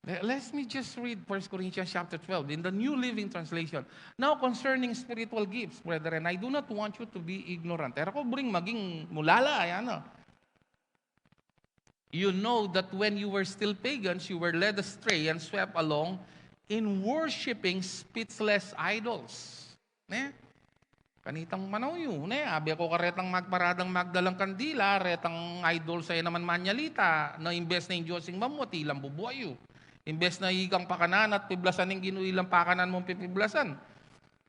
Let me just read 1 Corinthians chapter 12 in the New Living Translation. Now concerning spiritual gifts, brethren, I do not want you to be ignorant. Pero ko bring maging mulala, ayan. You know that when you were still pagans, you were led astray and swept along in worshiping speechless idols. Ne? Kanitang manaw yun. Ne? Abi ako karetang magparadang magdalang kandila, retang idol sa'yo naman manyalita, na imbes na yung Diyos yung mamot, ilang bubuayo. Imbes na ikang pakanan at piblasan ng ginuilang pakanan mong pipiblasan.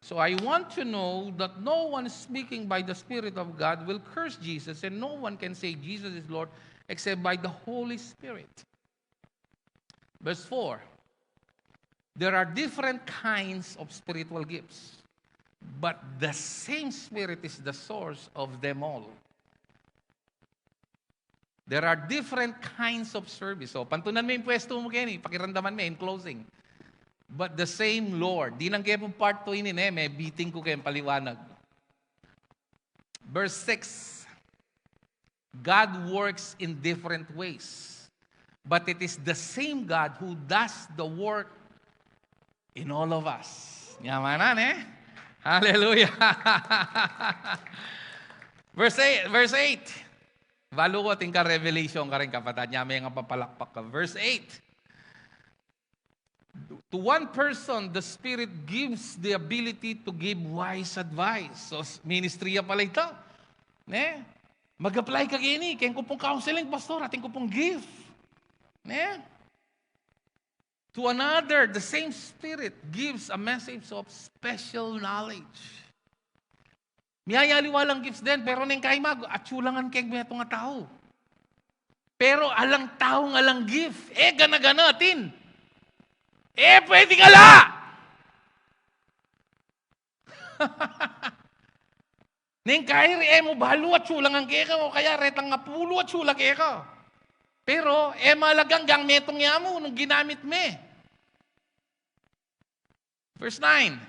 So I want to know that no one speaking by the Spirit of God will curse Jesus, and no one can say Jesus is Lord except by the Holy Spirit. Verse 4. There are different kinds of spiritual gifts, but the same Spirit is the source of them all. There are different kinds of service. So, pantunan mo yung pwesto mo, Kenny. Pakiramdaman mo in closing. But the same Lord. Di nang kaya po part 2 ini, may beating ko kayong paliwanag. Verse 6. God works in different ways. But it is the same God who does the work in all of us. Yamanan Hallelujah. Verse 8. Valo ko ting ka revelation ka rin kapatid. May nga papalakpak ka. Verse 8. To one person, the Spirit gives the ability to give wise advice. So, ministry pala ito. Ne? Mag-apply ka gini. Kaya ko pong counseling, pastor. Ating ko pong give. Ne? To another, the same Spirit gives a message of special knowledge. Miyayaliwalang gifts din, pero neng kay mag, atsulangan keng may itong tao. Pero alang tao nga lang gift, gana-ganatin. Pwede ka la! Neng kay mo balo at sulangan keka, o kaya retang nga pulo at sulang keka. Pero, malagang gang metong yamo nung ginamit me. Verse 9.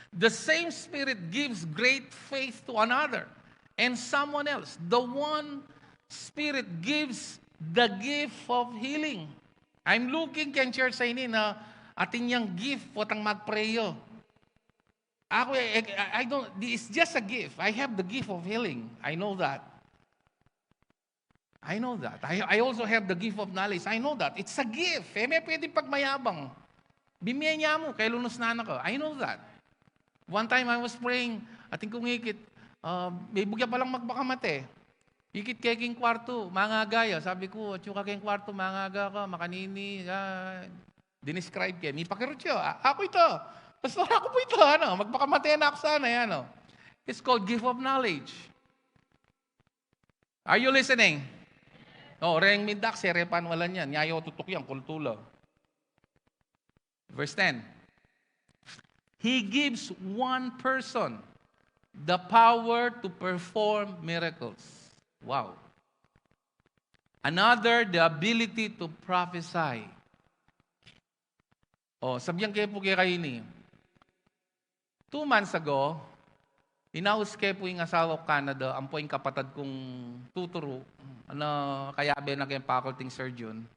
The same Spirit gives great faith to another and someone else. The one Spirit gives the gift of healing. I'm looking kay church sa ini na atin yung gift po tang magpreyo. Ako, I don't, it's just a gift. I have the gift of healing. I know that. I also have the gift of knowledge. I know that. It's a gift. May pwede pagmayabang. Bimiya niya mo, kay lunos na anak ko. I know that. One time I was praying, ating kong ikit, may bugya palang magbakamate. Ikit kay king kwarto, mangagaya. Sabi ko, atsuka kay kwarto, mangaga ka, makanini, dinescribe kay. May pakirutyo, ako ito. Pastor, ako po ito, magbakamate na ako sana, It's called gift of knowledge. Are you listening? Reng mindak, serepan wala niyan. Nyayo tutok yan, kultulo. Verse 10. He gives one person the power to perform miracles. Wow. Another, the ability to prophesy. Sabihan kayo po kayo ni. 2 months ago, inaus kayo po yung asawa ko Canada, ang po yung kapatid kong tuturo, kaya naging faculty surgeon.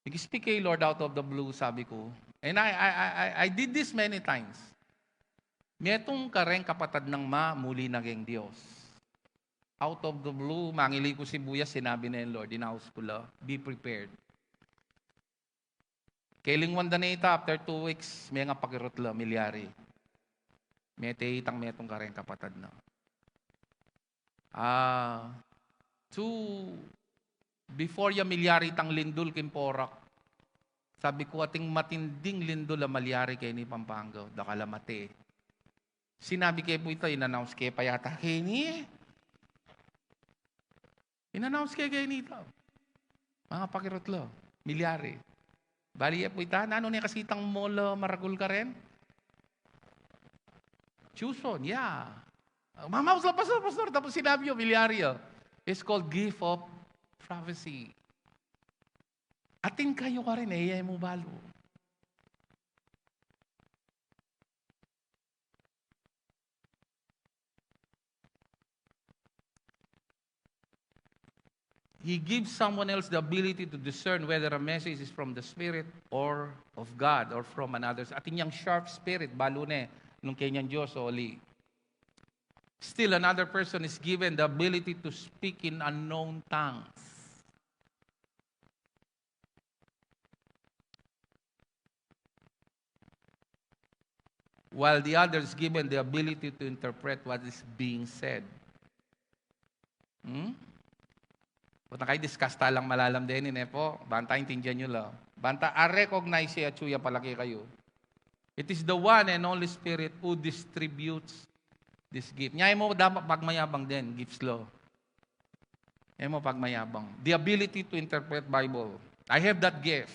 Nag-speak kay Lord out of the blue, sabi ko. And I did this many times. Metong kareng kapatid ng muli naging Diyos. Out of the blue, mangili ko sibuyas, sinabi na yung Lord, inaus ko la, be prepared. Kailing wanda na ita, after 2 weeks, may nga pakirot la, milyari. May teitang metong kareng kapatid na. Before ya milyari tang lindol kimporak, sabi ko ating matinding lindol la malyari kay ni Pampanga, dakalamate. Sinabi kayo po ito, in-announce kayo pa yata kayo ni in-announce kayo ni ito. Mga pakirot la, milyari. Bali po ita, ano niya kasitang mola maragul ka rin? Chuson, yeah. Mamaus la, pastor, tapos sinabi yung milyaryo. It's called gift of prophecy. Atin kayo ka rin, mo balo. He gives someone else the ability to discern whether a message is from the Spirit or of God or from another. Atin yung sharp spirit, balo ne, nung kanyang Diyos, oli. Still, another person is given the ability to speak in unknown tongues. While the other is given the ability to interpret what is being said. Kung nakay-discuss talang malalam din po, banta intindihan nyo lang. Banta, recognize siya, chuya palaki kayo. It is the one and only Spirit who distributes this gift. Nyay mo dapat pagmayabang din, gifts law. Nyay mo pagmayabang. The ability to interpret Bible. I have that gift.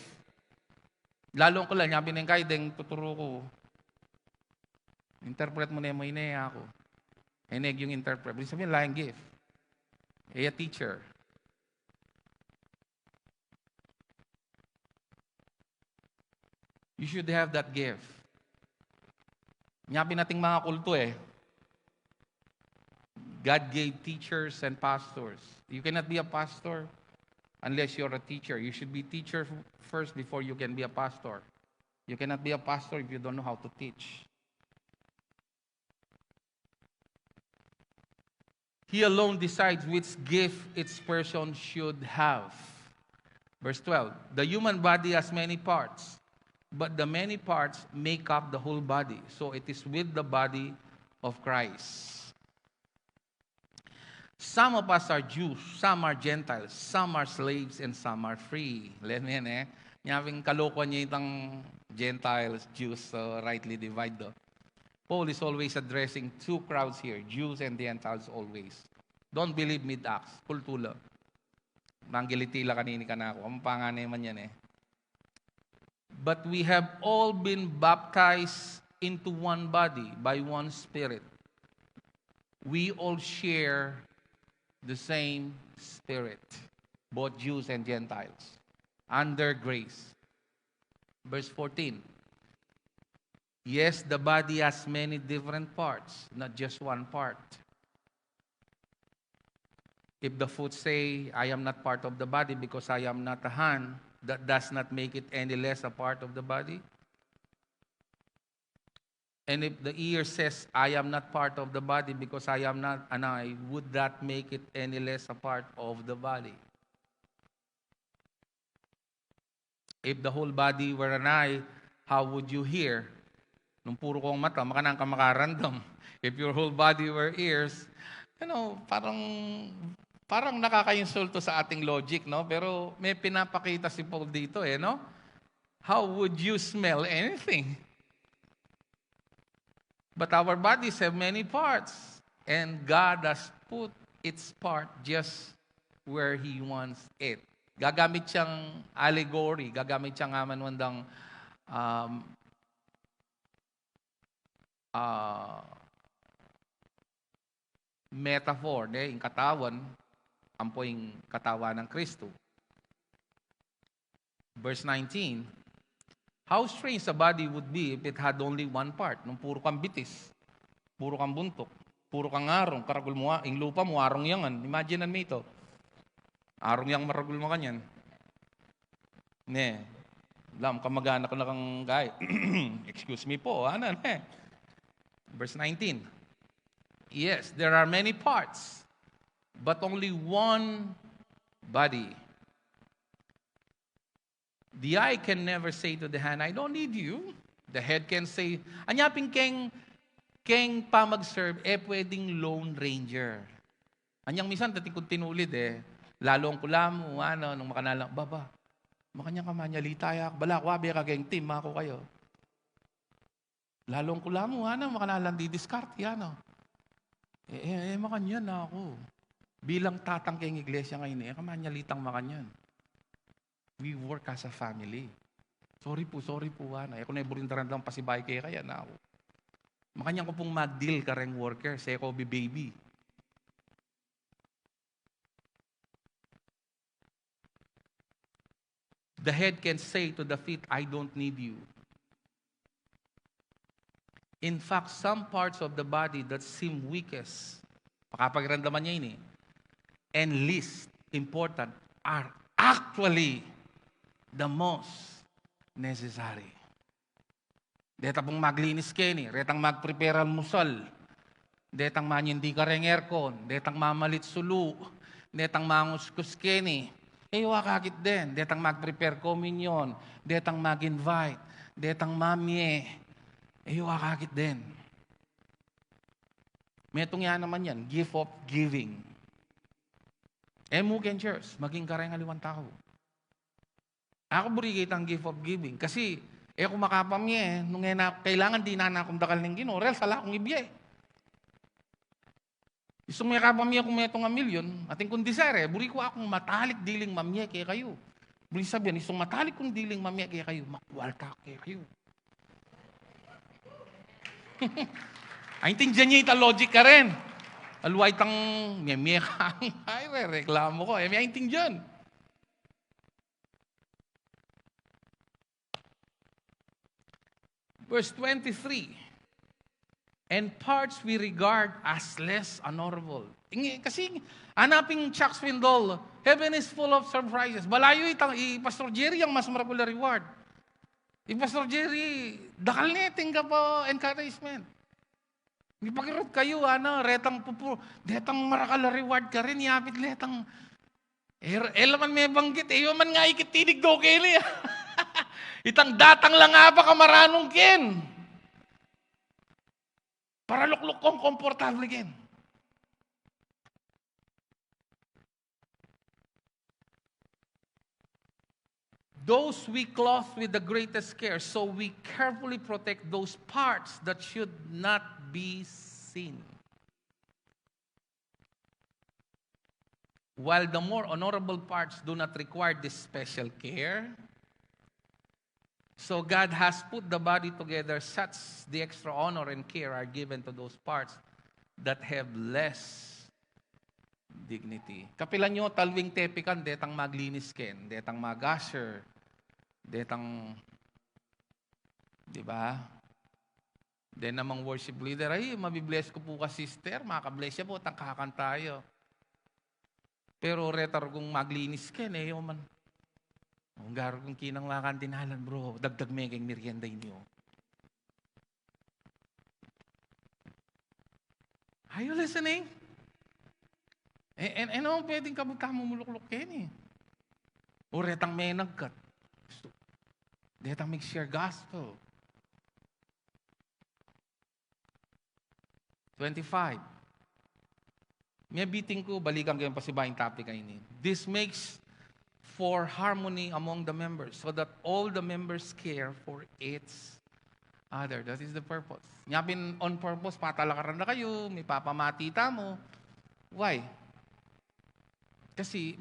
Lalong ko lang, nyabi ng kayo, deng tuturo ko. Interpret mo na mo, inaya ako. Eneg yung interpret. Ibig sabihin, laing gift. A teacher. You should have that gift. Nyabi nating mga kulto God gave teachers and pastors. You cannot be a pastor unless you're a teacher. You should be teacher first before you can be a pastor. You cannot be a pastor if you don't know how to teach. He alone decides which gift each person should have. Verse 12, the human body has many parts, but the many parts make up the whole body. So it is with the body of Christ. Some of us are Jews, some are Gentiles, some are slaves, and some are free. Let me Nyawing kalokohan niya itang Gentiles, Jews, rightly divide. Paul is always addressing 2 crowds here, Jews and Gentiles always. Don't believe mid-acts. Kultula. Manggilitila kanini ka na ako. Ang panganay man yan But we have all been baptized into one body by one Spirit. We all share the same Spirit, both Jews and Gentiles, under grace. Verse 14. Yes, the body has many different parts, not just one part. If the foot say, I am not part of the body because I am not a hand, that does not make it any less a part of the body. And if the ear says, I am not part of the body because I am not an eye, would that make it any less a part of the body? If the whole body were an eye, how would you hear? Nung puro kong mata, makanang ka makarandam. If your whole body were ears, parang nakaka-insulto sa ating logic, no? Pero may pinapakita si Paul dito, no? How would you smell anything? But our bodies have many parts, and God has put its part just where He wants it. Gagamit siyang allegory, gagamit siyang amanwandang uh, metaphor, yung katawan, ampoing katawan ng Kristo. Verse 19, how strange a body would be if it had only one part. Nung puro kang bitis, puro kang buntok, puro kang arong, karagul mo, yung lupa mo, arong yangan. Imaginean mo ito. Arong yang maragul mo kanyan. Ne, alam, kamag-anak na kang gay. Excuse me po, ano, ne. Verse 19, yes, there are many parts, but only one body. The eye can never say to the hand, I don't need you. The head can say, anyaping keng pa mag-serve, pwedeng lone ranger. Anyang misan, dati kung tinulid lalong kulam, nung makanalang, baba, makanyang kamanyalitayak, balakwabi ka keng team, ako kayo. Lalong kulam, makanalang didiskart, makanyan na ako. Bilang tatang keng iglesia ngayon, kamanyalitang makanyan. We work as a family. Sorry po, Ako na iburintaran lang pasibay kaya na ako. Makanyang ko pong mag-deal ka rin worker, seko baby. The head can say to the feet, I don't need you. In fact, some parts of the body that seem weakest, makapagramdaman niya yun and least important, are actually the most necessary. Detang pong maglinis keni, retang magprepare almusal, detang manyindi ka ring aircon, detang mamalit sulu, detang manguskus keni, wakakit din, detang magprepare communion, detang mag-invite, detang mamye, wakakit din. Metong yan naman yan, gift of giving. Muken church, maging kareng aliwan tao. Ako burigit ang gift of giving. Kasi, kung makapamye, nung kailangan di na akong dakal ng Ginoo, rel, sala akong ibye. Isang may kapamye kung may itong milyon, ating kung desire, buri ko akong matalik diling mamye kaya kayo. Buri sabihin, isang matalik kong diling mamye kaya kayo, makwalta kaya kayo. Ay, intindihan niya ita logic ka rin. Aluay tang miyemye ka. Ay, reklamo ko. May intindihan. Verse 23, and parts we regard as less honorable. Kasi hanapin Chuck Swindoll, heaven is full of surprises. Balayo Pastor Jerry ang mas marapula reward. Pastor Jerry, dakal neting ka po encouragement. Hindi pakirot kayo, retang pupo, detang marakala reward ka rin, yapit letang, elaman may banggit, man nga ikitinig do kini. Itang datang lang nga pa kamaranong ken. Para lukluk kong komportable ken. Those we clothe with the greatest care, so we carefully protect those parts that should not be seen. While the more honorable parts do not require this special care, so God has put the body together such the extra honor and care are given to those parts that have less dignity. Kapilan nyo, talwing tepikan, detang maglinis ken, detang magasher, detang, di ba? Den namang worship leader, ay, mabibless ko po ka sister, makabless siya po, tangkakan tayo. Pero retar kung maglinis ken, man. Kung garo kong kinang lakan tinalan, bro, dagdag megeng merienda inyo. Are you listening? Ano pwedeng kabutang mumuluklok ken O retang may nagkat. Retang mag-share gospel. 25. May biting ko, balikan ko yung pasibayang topic kayo. This makes for harmony among the members so that all the members care for each other. That is the purpose. Nyapin on purpose, patalakaran na kayo, may papamatita mo. Why? Kasi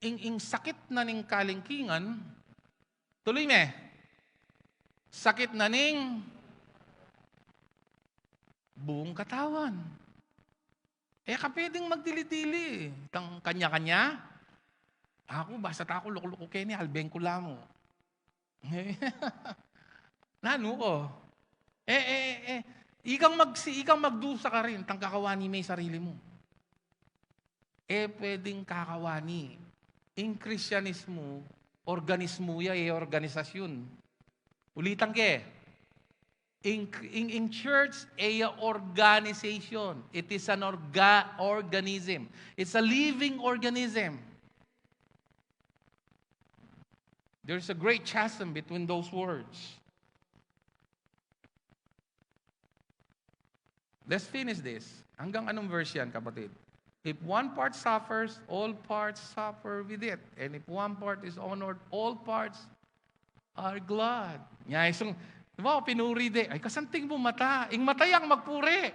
ing sakit na ning kalingkingan, tuloy me, sakit na ning Buong katawan. Ka pwedeng magdili-dili. Tang kanya-kanya. Ako, basta ako, loko-loko Kenny, albeng ko lamo. Nano ko? Ikang magdusa ka rin, tang kakawani may sarili mo. Pwedeng kakawani. In Kristyanismo, organismo ya, organisasyon. Ulitan ke. In church, organization. It is an organism. It's a living organism. There's a great chasm between those words. Let's finish this. Hanggang anong verse yan, kapatid? If one part suffers, all parts suffer with it. And if one part is honored, all parts are glad. Nga, isang, diba, pinuri de. Ay, kasanting mo mata. Ing mata yang magpuri.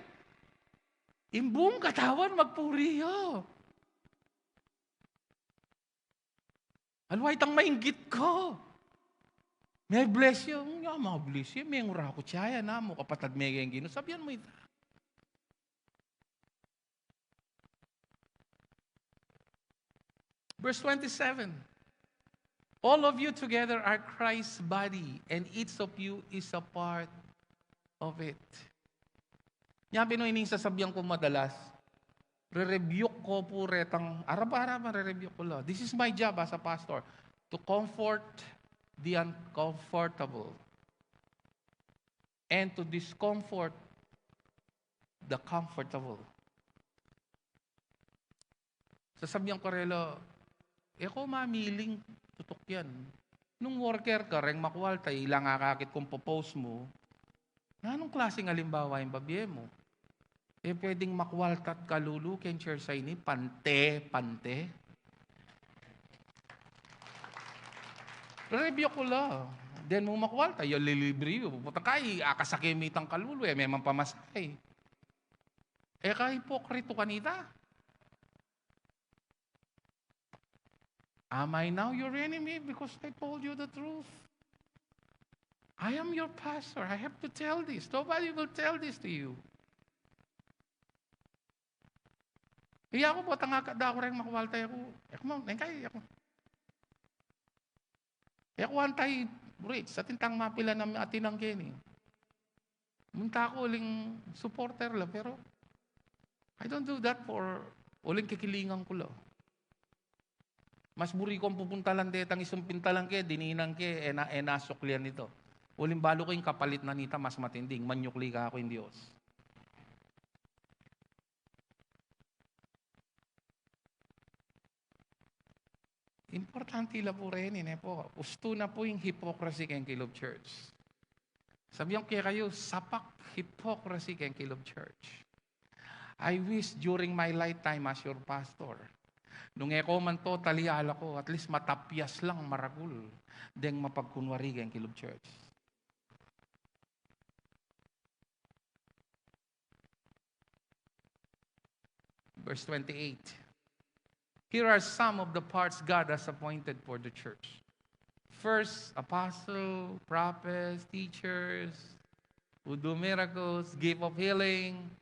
Ing buong katawan magpuri yo. Alway tang mainggit ko. May bless you. Nga, mga bless you. May ngura ko tiyaya na mo. Kapatad may yung gino. Sabihan mo ito. Verse 27. All of you together are Christ's body, and each of you is a part of it. Yan pinuining sasabihan ko madalas, re-rebuke ko po retang, arap-arap re-rebuke ko lang. This is my job as a pastor, to comfort the uncomfortable and to discomfort the comfortable. Sasabihan ko relo, ko mamiling tutok yan. Nung worker ka, reng makwal, tayo ilang akakit kung popose mo, na anong klaseng halimbawa yung babye mo? Pwedeng makwaltat kalulu, ken chersay ni, pante. Review ko lang. Then mo makwalta, yung lilibre mo. Puta kay, akasakimitan kalulu, may mampamasay. Ka hipokrito kanita. Am I now your enemy because I told you the truth? I am your pastor. I have to tell this. Nobody will tell this to you. Iya ako po, tanga ka daw rin makwalta ako. Ako antay, Rich, sa tintang mapila na atinang Kenny. Munta ako uling supporter lang, pero I don't do that for uling kikilingan ko lang. Mas buri kong pupunta lang detang isumpinta lang ke, dininang ke, nasuklian nito. Uling balo ko yung kapalit na nita, mas matinding, manyukli ka ako yung Diyos. Importante la po rin, po. Usto na po yung hypocrisy kayong Kilob Church. Sabihan kaya kayo, sapak hypocrisy kayong Kilob Church. I wish during my lifetime as your pastor, nung eko man totally ala ko, at least matapyas lang maragul, deng mapagkunwari kayong Kilob Church. Verse 28. Here are some of the parts God has appointed for the church. First, apostle, prophets, teachers, who do miracles, gift of healing,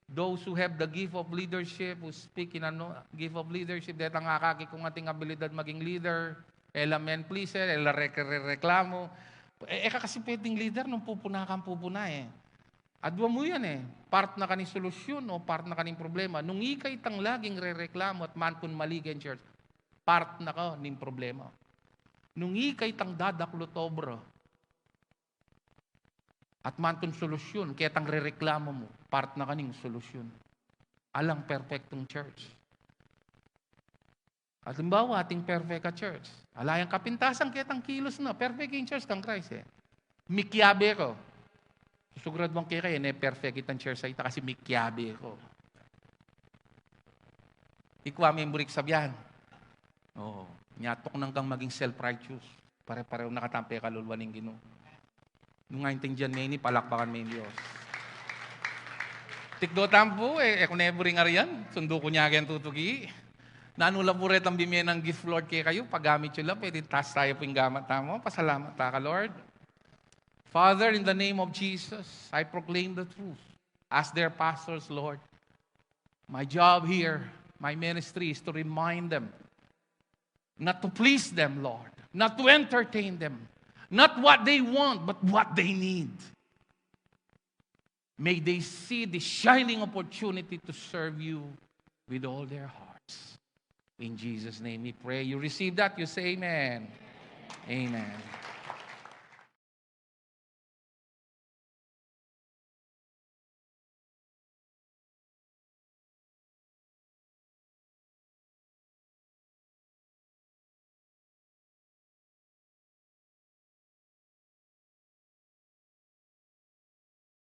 those who have the gift of leadership, who speak in a gift of leadership, dahil ang akaki kung ating abilidad maging leader, men pleaser, reklamo. Kasi pwedeng leader nung pupuna eh. Adwa mo yan part na kaning solusyon o part na kaning problema. Nung ikay tang laging re-reklamo at mantun maligan church, part na ka ning problema. Nung ikay tang dadaklotobro at mantun solusyon, kaya tang re-reklamo mo, part na kaning solusyon. Alang perfectong church. At limbawa, ating perfect church. Alayang kapintasan kaya tang kilos na, perfect in church kang Christ Mikiabe ko. Susugrad mong kaya kayo, perfect itang church sa ita kasi mikiabe ko. Ikwa may burik sabyan. Nyatok nang kang maging self-righteous. Pare-pareho nakatampi kaluluwa ng Ginoo. Nung ngayon may ni, palakpakan may Diyos. Tikdo tampo, kung neburing ariyan, sundo ko niya agad tutugi. Nanula po rin ang bimyan ng gift, Lord, kaya kayo, paggamit nyo lang, pwede taas tayo po yung gamat tamo. Pasalamat ka, Lord. Father, in the name of Jesus, I proclaim the truth. as their pastors, Lord, my job here, my ministry is to remind them, not to please them, Lord, not to entertain them, not what they want, but what they need. May they see the shining opportunity to serve you with all their hearts. In Jesus' name we pray. You receive that? You say amen. Amen.